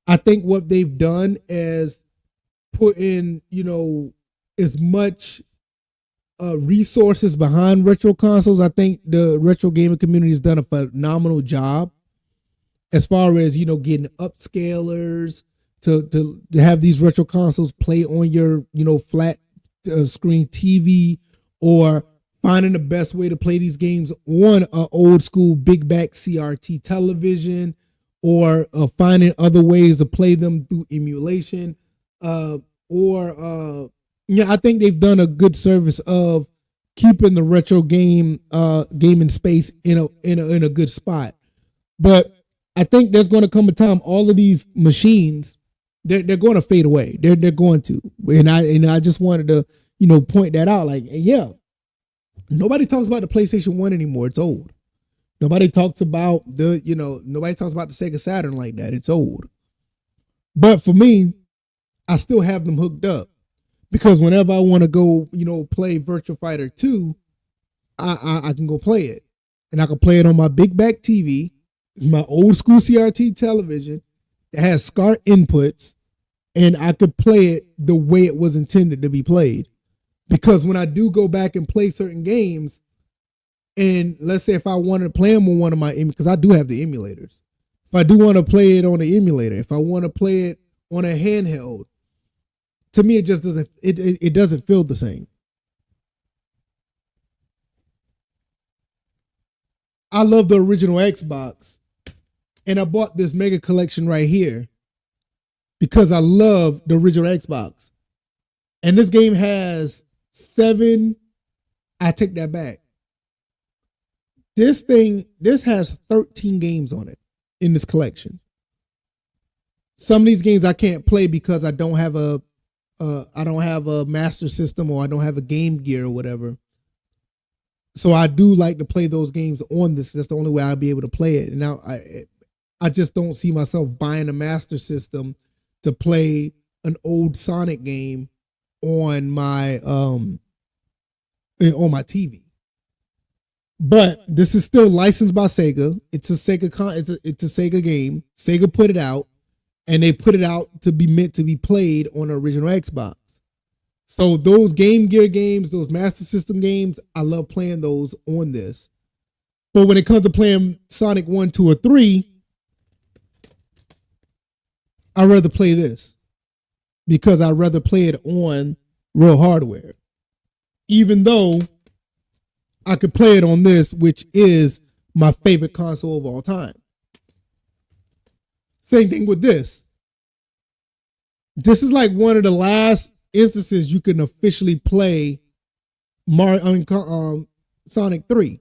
I think what they've done is put in, as much resources behind retro consoles. I think the retro gaming community has done a phenomenal job as far as, getting upscalers to have these retro consoles play on your, flat screen TV, or finding the best way to play these games on an old school big back CRT television, or finding other ways to play them through emulation. I think they've done a good service of keeping the retro gaming space in a good spot. But I think there's going to come a time all of these machines they're going to fade away. They're going to, and I just wanted to point that out. Like, yeah, nobody talks about the PlayStation 1 anymore. It's old. Nobody talks about the Sega Saturn like that. It's old. But for me, I still have them hooked up because whenever I want to go, play Virtua Fighter 2, I can go play it. And I can play it on my big back TV, my old school CRT television that has SCART inputs, and I could play it the way it was intended to be played. Because when I do go back and play certain games, and let's say if I wanted to play them on one of my, because I do have the emulators. If I do want to play it on the emulator, if I want to play it on a handheld, to me it just doesn't, it doesn't feel the same. I love the original Xbox, and I bought this mega collection right here because I love the original Xbox. And this game has 7, I take that back. This has 13 games on it in this collection. Some of these games I can't play because I don't have a Master System, or I don't have a Game Gear or whatever. So I do like to play those games on this. That's the only way I'll be able to play it. And now I just don't see myself buying a Master System to play an old Sonic game on my TV. But this is still licensed by Sega. It's a Sega it's a Sega game. Sega put it out, and they put it out to be meant to be played on the original Xbox. So those Game Gear games, those Master System games, I love playing those on this. But when it comes to playing Sonic 1, 2, or 3, I'd rather play this because I'd rather play it on real hardware. Even though I could play it on this, which is my favorite console of all time. Same thing with this. This is like one of the last instances you can officially play Sonic 3.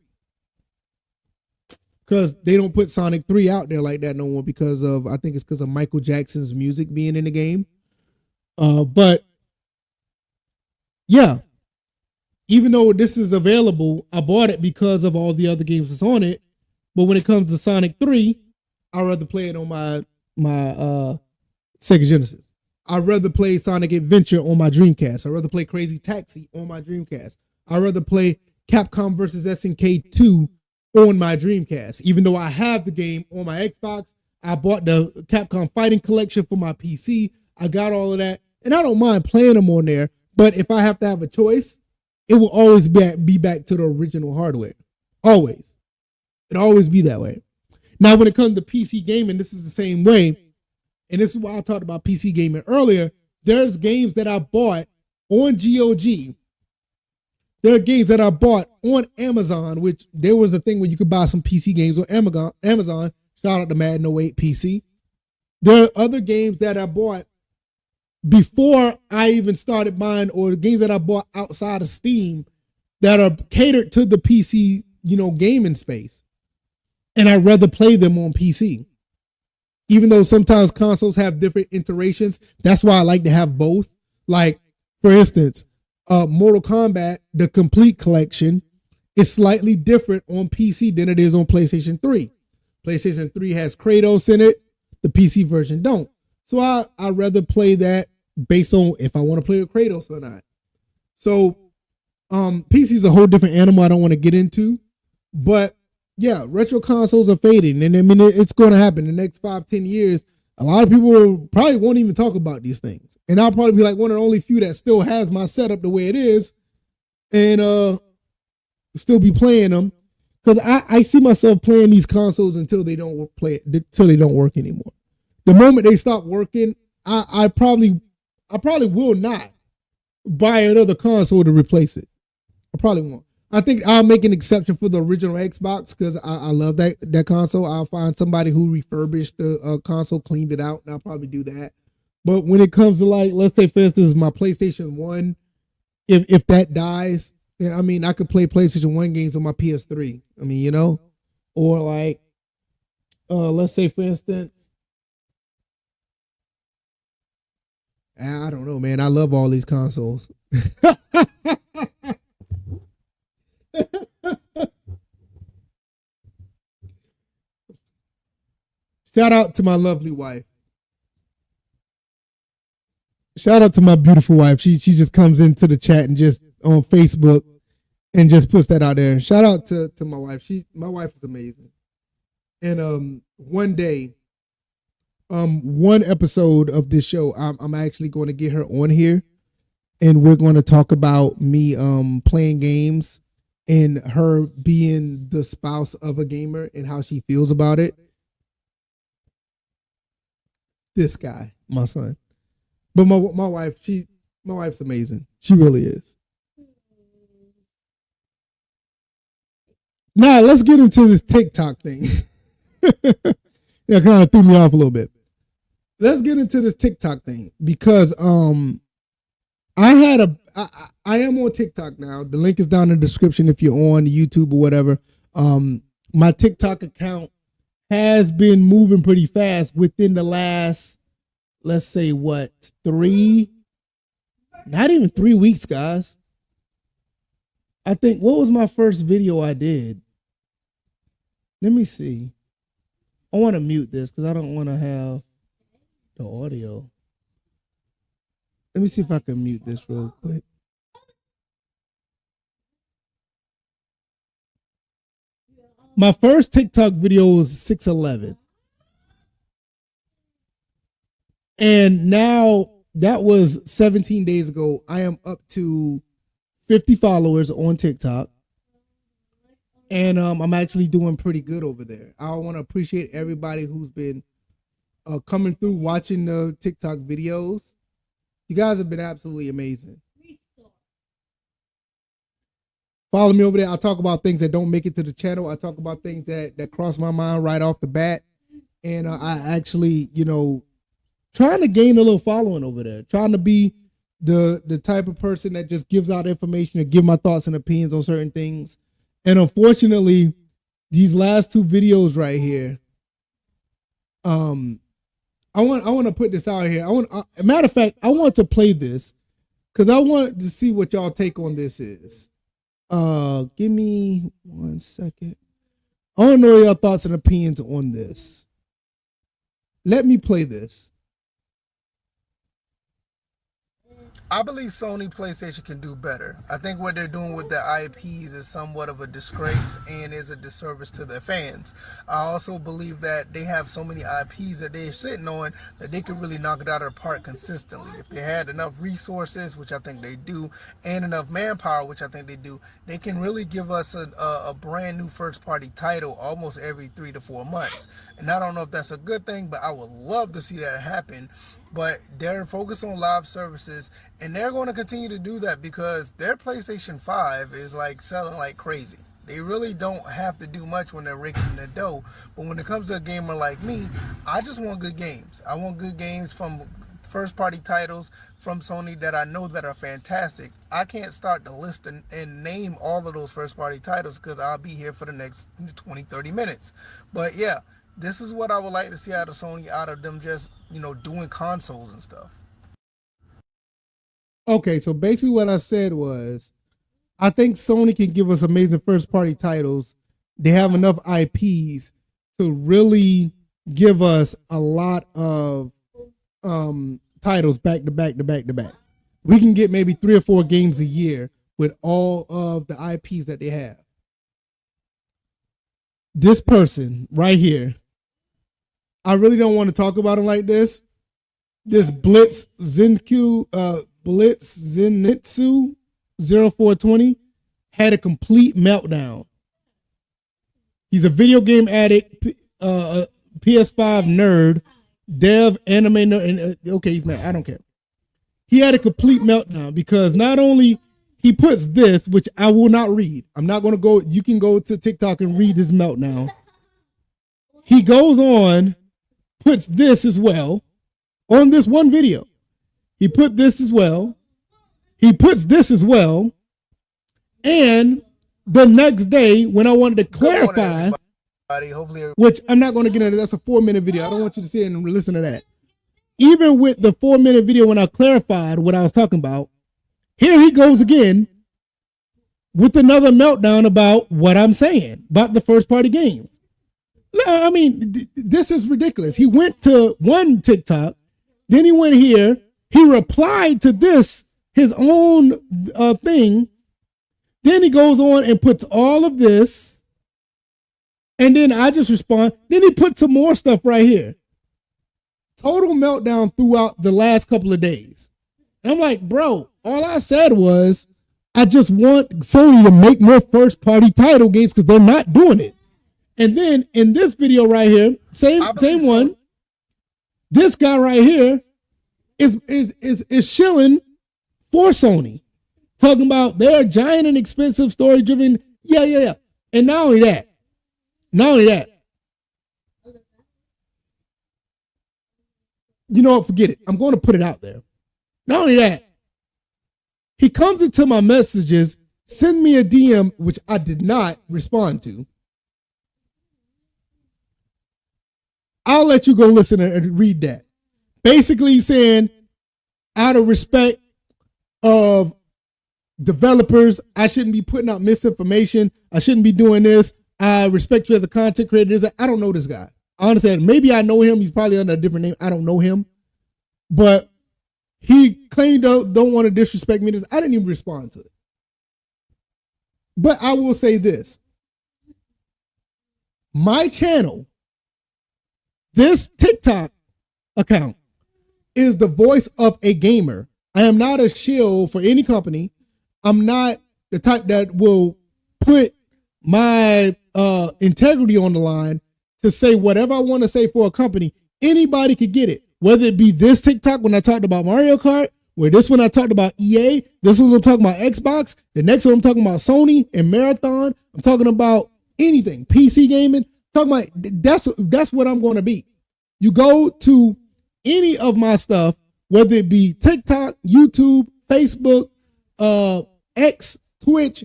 Because they don't put Sonic 3 out there like that no more because of Michael Jackson's music being in the game. But yeah, even though this is available, I bought it because of all the other games that's on it. But when it comes to Sonic 3, I'd rather play it on my Sega Genesis. I'd rather play Sonic Adventure on my Dreamcast. I'd rather play Crazy Taxi on my Dreamcast. I'd rather play Capcom vs. SNK 2 on my Dreamcast. Even though I have the game on my Xbox, I bought the Capcom Fighting Collection for my PC. I got all of that, and I don't mind playing them on there. But if I have to have a choice, it will always be back to the original hardware. Always. It'll always be that way. Now, when it comes to PC gaming, this is the same way. And this is why I talked about PC gaming earlier. There's games that I bought on GOG. There are games that I bought on Amazon, which there was a thing where you could buy some PC games on Amazon. Shout out to Madden 08 PC. There are other games that I bought before I even started buying, or games that I bought outside of Steam that are catered to the PC, gaming space. And I'd rather play them on PC. Even though sometimes consoles have different iterations, that's why I like to have both. Like, for instance, Mortal Kombat, the complete collection, is slightly different on PC than it is on PlayStation 3. PlayStation 3 has Kratos in it. The PC version don't. So I'd rather play that based on if I want to play with Kratos or not. So PC is a whole different animal I don't want to get into. But yeah, retro consoles are fading. And I mean, it's going to happen in the next 5-10 years. A lot of people probably won't even talk about these things. And I'll probably be like one of the only few that still has my setup the way it is and still be playing them. Because I see myself playing these consoles until they don't work anymore. The moment they stop working, I probably will not buy another console to replace it. I probably won't. I think I'll make an exception for the original Xbox because I love that console. I'll find somebody who refurbished the console, cleaned it out, and I'll probably do that. But when it comes to, like, let's say for instance, my PlayStation 1, if that dies, I mean, I could play PlayStation 1 games on my PS3. I mean, or like, let's say for instance, I don't know, man. I love all these consoles. Shout out to my lovely wife. Shout out to my beautiful wife. She just comes into the chat and just on Facebook and just puts that out there. Shout out to my wife. My wife is amazing. And one day, one episode of this show, I'm actually going to get her on here, and we're going to talk about me playing games and her being the spouse of a gamer and how she feels about it. This guy, my son. But my wife's amazing. She really is. Now let's get into this TikTok thing. Yeah, kind of threw me off a little bit. Let's get into this TikTok thing because I am on TikTok now. The link is down in the description if you're on YouTube or whatever. My TikTok account has been moving pretty fast within the last, let's say, not even 3 weeks, guys. I think, what was my first video I did? Let me see. I want to mute this because I don't want to have the audio. Let me see if I can mute this real quick. My first TikTok video was 6'11". And now that was 17 days ago. I am up to 50 followers on TikTok. And I'm actually doing pretty good over there. I want to appreciate everybody who's been coming through watching the TikTok videos. You guys have been absolutely amazing. Follow me over there. I talk about things that don't make it to the channel. I talk about things that cross my mind right off the bat. And I actually, trying to gain a little following over there. Trying to be the type of person that just gives out information and give my thoughts and opinions on certain things. And unfortunately, these last two videos right here, I want to put this out here. Matter of fact, I want to play this because I want to see what y'all take on this is. Give me 1 second. I want to know your thoughts and opinions on this. Let me play this. I believe Sony PlayStation can do better. I think what they're doing with their IPs is somewhat of a disgrace and is a disservice to their fans. I also believe that they have so many IPs that they're sitting on that they could really knock it out of the park consistently. If they had enough resources, which I think they do, and enough manpower, which I think they do, they can really give us a brand new first party title almost every 3 to 4 months. And I don't know if that's a good thing, but I would love to see that happen. But they're focused on live services, and they're going to continue to do that because their PlayStation 5 is like selling like crazy. They really don't have to do much when they're raking in the dough. But when it comes to a gamer like me, I just want good games. I want good games from first party titles from Sony that I know that are fantastic. I can't start the list and name all of those first party titles because I'll be here for the next 20-30 minutes. But yeah, this is what I would like to see out of Sony, out of them just, doing consoles and stuff. Okay, so basically what I said was, I think Sony can give us amazing first party titles. They have enough IPs to really give us a lot of titles back to back to back to back. We can get maybe 3 or 4 games a year with all of the IPs that they have. This person right here, I really don't want to talk about him like this. This Zenitsu 0420 had a complete meltdown. He's a video game addict, PS5 nerd, dev, anime nerd. Okay, he's mad. I don't care. He had a complete meltdown because not only he puts this, which I will not read. I'm not going to go. You can go to TikTok and read his meltdown. He goes on, puts this as well on this one video. He put this as well. He puts this as well. And the next day, when I wanted to clarify, which I'm not going to get into, that's a 4-minute video. I don't want you to sit and listen to that. Even with the 4-minute video, when I clarified what I was talking about, here he goes again with another meltdown about what I'm saying about the first party games. No, I mean, this is ridiculous. He went to one TikTok, then he went here, he replied to this, his own thing, then he goes on and puts all of this, and then I just respond, then he put some more stuff right here. Total meltdown throughout the last couple of days. And I'm like, bro, all I said was, I just want Sony to make more first party title games because they're not doing it. And then in this video right here, same one, this guy right here is shilling for Sony, talking about they're giant and expensive story driven. Yeah. And not only that, you know what, forget it. I'm going to put it out there. Not only that, he comes into my messages, send me a DM, which I did not respond to. I'll let you go listen and read that. Basically saying, out of respect of developers, I shouldn't be putting out misinformation. I shouldn't be doing this. I respect you as a content creator. I don't know this guy. I understand. Maybe I know him. He's probably under a different name. I don't know him. But he claimed don't want to disrespect me. I didn't even respond to it. But I will say this. My channel, this TikTok account, is the voice of a gamer. I am not a shill for any company. I'm not the type that will put my integrity on the line to say whatever I want to say for a company. Anybody could get it. Whether it be this TikTok when I talked about Mario Kart, where this one I talked about EA, this one I'm talking about Xbox, the next one I'm talking about Sony and Marathon. I'm talking about anything, PC gaming. Talking about that's what I'm going to be. You go to any of my stuff, whether it be TikTok, YouTube, Facebook, X, Twitch.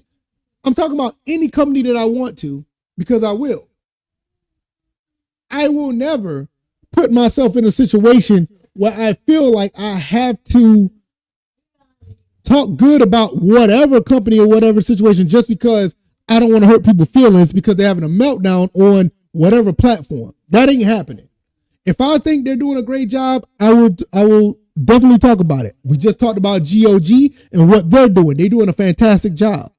I'm talking about any company that I want to, because I will. I will never put myself in a situation where I feel like I have to talk good about whatever company or whatever situation just because I don't want to hurt people's feelings because they're having a meltdown on whatever platform. That ain't happening. If I think they're doing a great job, I will Definitely talk about it. We just talked about GOG and what they're doing. They're doing a fantastic job.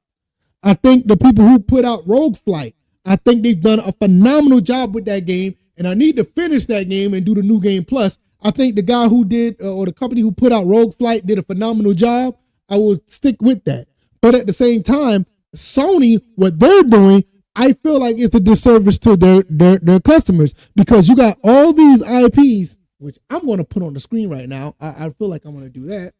I think the people who put out Rogue Flight, I think they've done a phenomenal job with that game, and I need to finish that game and do the new game plus. I think the guy who did, or the company who put out Rogue Flight did a phenomenal job. I will stick with that. But at the same time, Sony, what they're doing, I feel like it's a disservice to their customers, because you got all these IPs, which I'm going to put on the screen right now. I feel like I'm going to do that.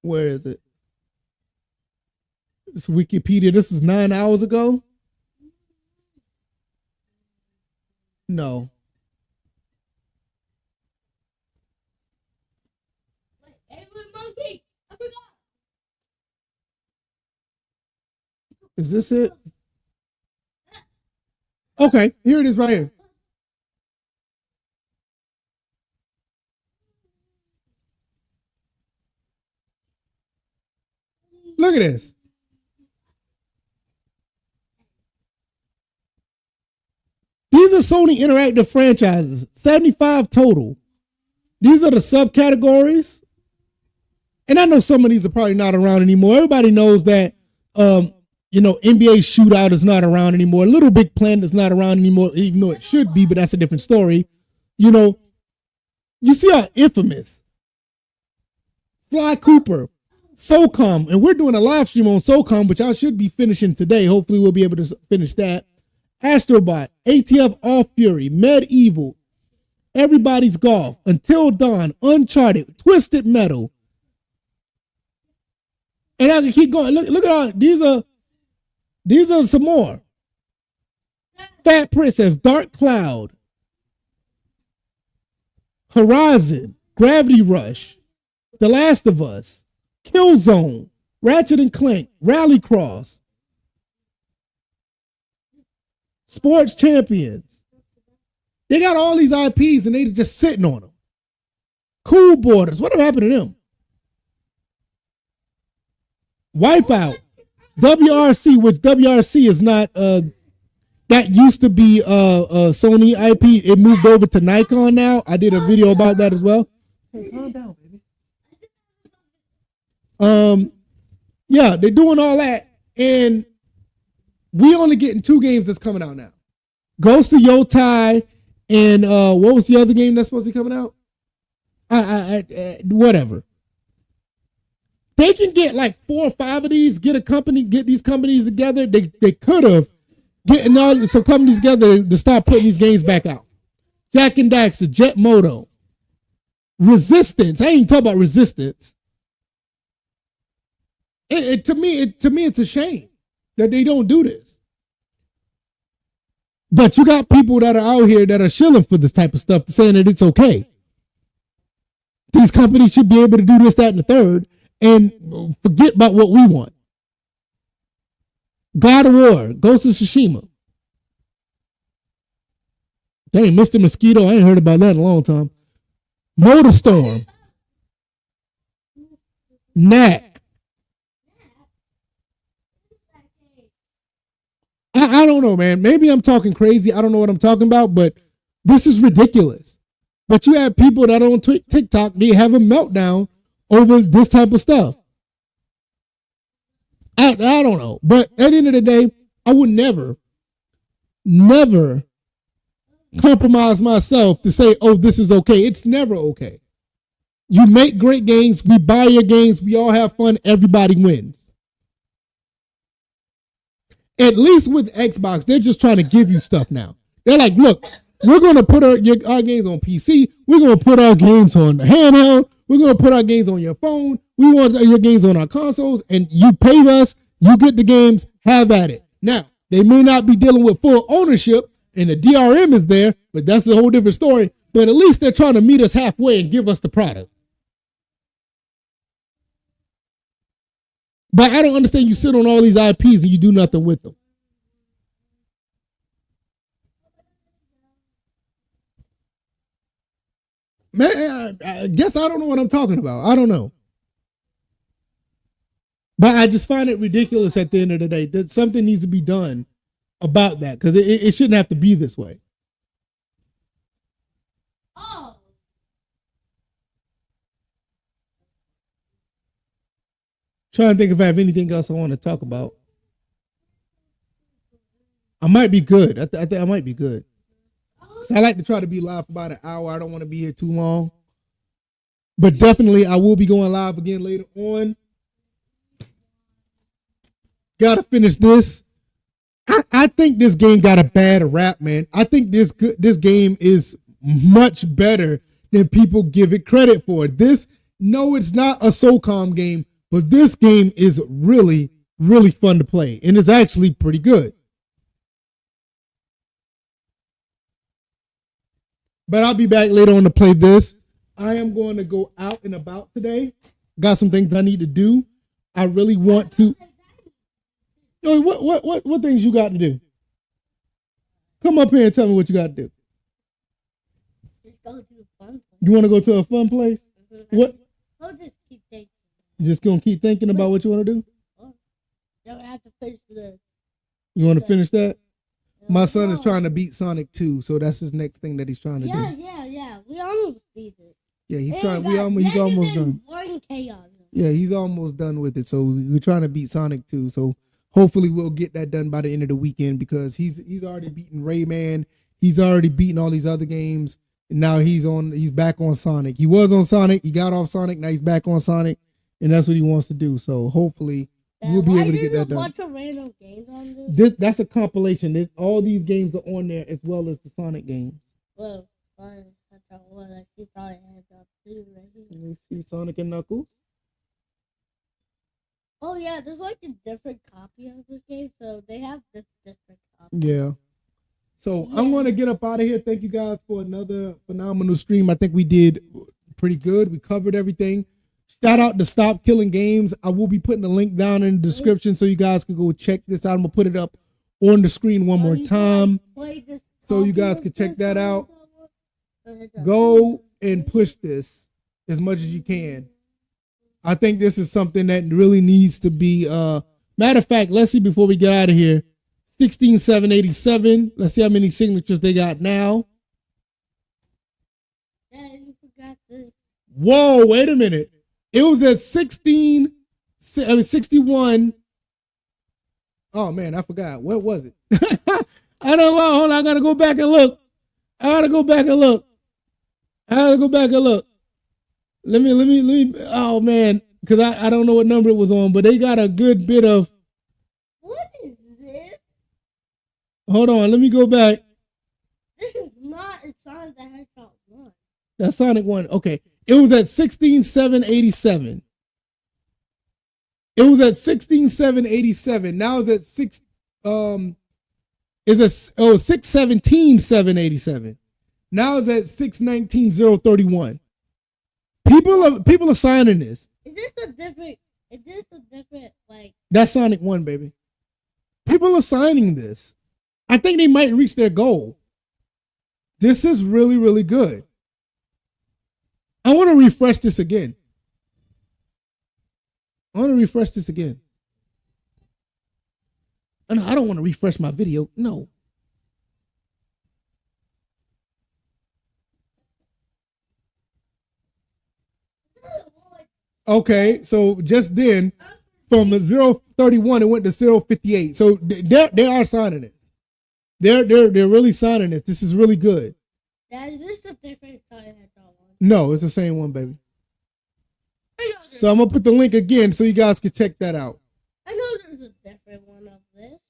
Where is it? It's Wikipedia. This is 9 hours ago. No. Is this it? Okay, here it is right here. Look at this. These are Sony Interactive franchises, 75 total. These are the subcategories. And I know some of these are probably not around anymore. Everybody knows that, NBA Shootout is not around anymore. Little Big Planet is not around anymore, even though it should be, but that's a different story. You see how infamous Sly Cooper, SOCOM, and we're doing a live stream on SOCOM, which I should be finishing today. Hopefully we'll be able to finish that. Astrobot, ATF All Fury, Medieval, Everybody's Golf, Until Dawn, Uncharted, Twisted Metal. And I can keep going. Look at all these are some more. Fat Princess, Dark Cloud, Horizon, Gravity Rush, The Last of Us, Killzone, Ratchet and Clank, Rallycross, Sports Champions. They got all these IPs and they just sitting on them. Cool Borders. What happened to them? Wipeout. WRC, which WRC is not that used to be Sony IP. It moved over to Nikon now. I did a video about that as well. Hey, calm down, baby. Yeah, they're doing all that, and we only getting 2 games that's coming out now. Ghost of Yotai and what was the other game that's supposed to be coming out? Whatever. They can get like 4 or 5 of these, get these companies together. They could have getting all some companies together to start putting these games back out. Jack and Daxter, Jet Moto, Resistance. I ain't even talking about Resistance. To me, it's a shame that they don't do this. But you got people that are out here that are shilling for this type of stuff, saying that it's okay. These companies should be able to do this, that, and the third, and forget about what we want. God of War, Ghost of Tsushima. Dang, Mr. Mosquito, I ain't heard about that in a long time. Motorstorm. Knack. I don't know, man. Maybe I'm talking crazy. I don't know what I'm talking about, but this is ridiculous. But you have people that are on TikTok, they have a meltdown over this type of stuff. I don't know. But at the end of the day, I would never compromise myself to say, oh, this is okay. It's never okay. You make great games. We buy your games. We all have fun. Everybody wins. At least with Xbox, they're just trying to give you stuff now. They're like, look, we're going to put our games on PC. We're going to put our games on the handheld. We're going to put our games on your phone. We want your games on our consoles, and you pay us. You get the games. Have at it. Now, they may not be dealing with full ownership, and the DRM is there, but that's a whole different story. But at least they're trying to meet us halfway and give us the product. But I don't understand, you sit on all these IPs and you do nothing with them. Man, I guess I don't know what I'm talking about. I don't know. But I just find it ridiculous at the end of the day that something needs to be done about that because it shouldn't have to be this way. Oh. Trying to think if I have anything else I want to talk about. I might be good. I think I might be good. So I like to try to be live for about an hour. I don't want to be here too long. But definitely I will be going live again later on. Gotta finish this. I think this game got a bad rap, man. I think this game is much better than people give it credit for. No, it's not a SOCOM game, but this game is really, really fun to play. And it's actually pretty good. But I'll be back later on to play this. I am going to go out and about today. Got some things I need to do. I really want to. What things you got to do? Come up here and tell me what you got to do. Just go to a fun place. You want to go to a fun place? What? I'll just keep thinking. You just gonna keep thinking about what you want to do? Don't have to finish this. You want to finish that? My son is trying to beat Sonic 2, so that's his next thing that he's trying to do. Yeah. We almost beat it. Yeah, he's trying. He's almost done. Chaos. Yeah, he's almost done with it. So we're trying to beat Sonic 2. So hopefully we'll get that done by the end of the weekend because he's already beaten Rayman. He's already beaten all these other games. And now he's back on Sonic. He was on Sonic. He got off Sonic. Now he's back on Sonic, and that's what he wants to do. So hopefully we'll be able to get that done. Why is there a bunch of random games on this? That's a compilation. All these games are on there as well as the Sonic games. Well, I see Sonic too right here. You see Sonic and Knuckles. Oh yeah, there's like a different copy of this game, so they have this different copy. Yeah. So I'm going to get up out of here. Thank you guys for another phenomenal stream. I think we did pretty good. We covered everything. Shout out to Stop Killing Games. I will be putting the link down in the description so you guys can go check this out. I'm going to put it up on the screen one more time so you guys can check that out. Go and push this as much as you can. I think this is something that really needs to be, matter of fact, let's see before we get out of here. 16787. Let's see how many signatures they got now. Yeah, you forgot this. Whoa, wait a minute. It was at 61. Oh man, I forgot. What was it? I don't know. Hold on, I gotta go back and look. Let me. Oh man, because I don't know what number it was on, but they got a good bit of. What is this? Hold on, let me go back. This is not a Sonic the Hedgehog 1. That's Sonic 1. Okay. It was at 16,787. It was at 16,787. Now it's at 617,787. Now it's at 619,031. People are signing this. Is this a different like? That's Sonic 1, baby. People are signing this. I think they might reach their goal. This is really, really good. I want to refresh this again. And I don't want to refresh my video. No. Okay, so just then, from 031, it went to 058. So they are signing this. They're really signing this. This is really good. Is this a different Sonic Hedgehog 1? No, it's the same one, baby. So I'm gonna put the link again so you guys can check that out. I know there's a different one of this.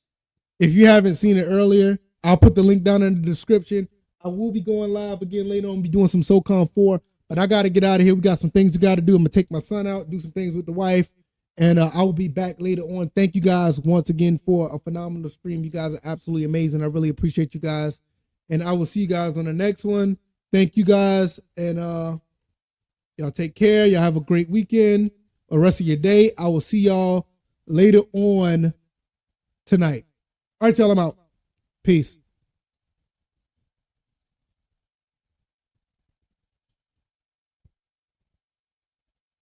If you haven't seen it earlier, I'll put the link down in the description. I will be going live again later on, be doing some SOCOM 4, but I gotta get out of here. We got some things we gotta do. I'm gonna take my son out, do some things with the wife, and I will be back later on. Thank you guys once again for a phenomenal stream. You guys are absolutely amazing. I really appreciate you guys, and I will see you guys on the next one. Thank you guys, and y'all take care. Y'all have a great weekend, or rest of your day. I will see y'all later on tonight. All right, y'all, I'm out. Peace.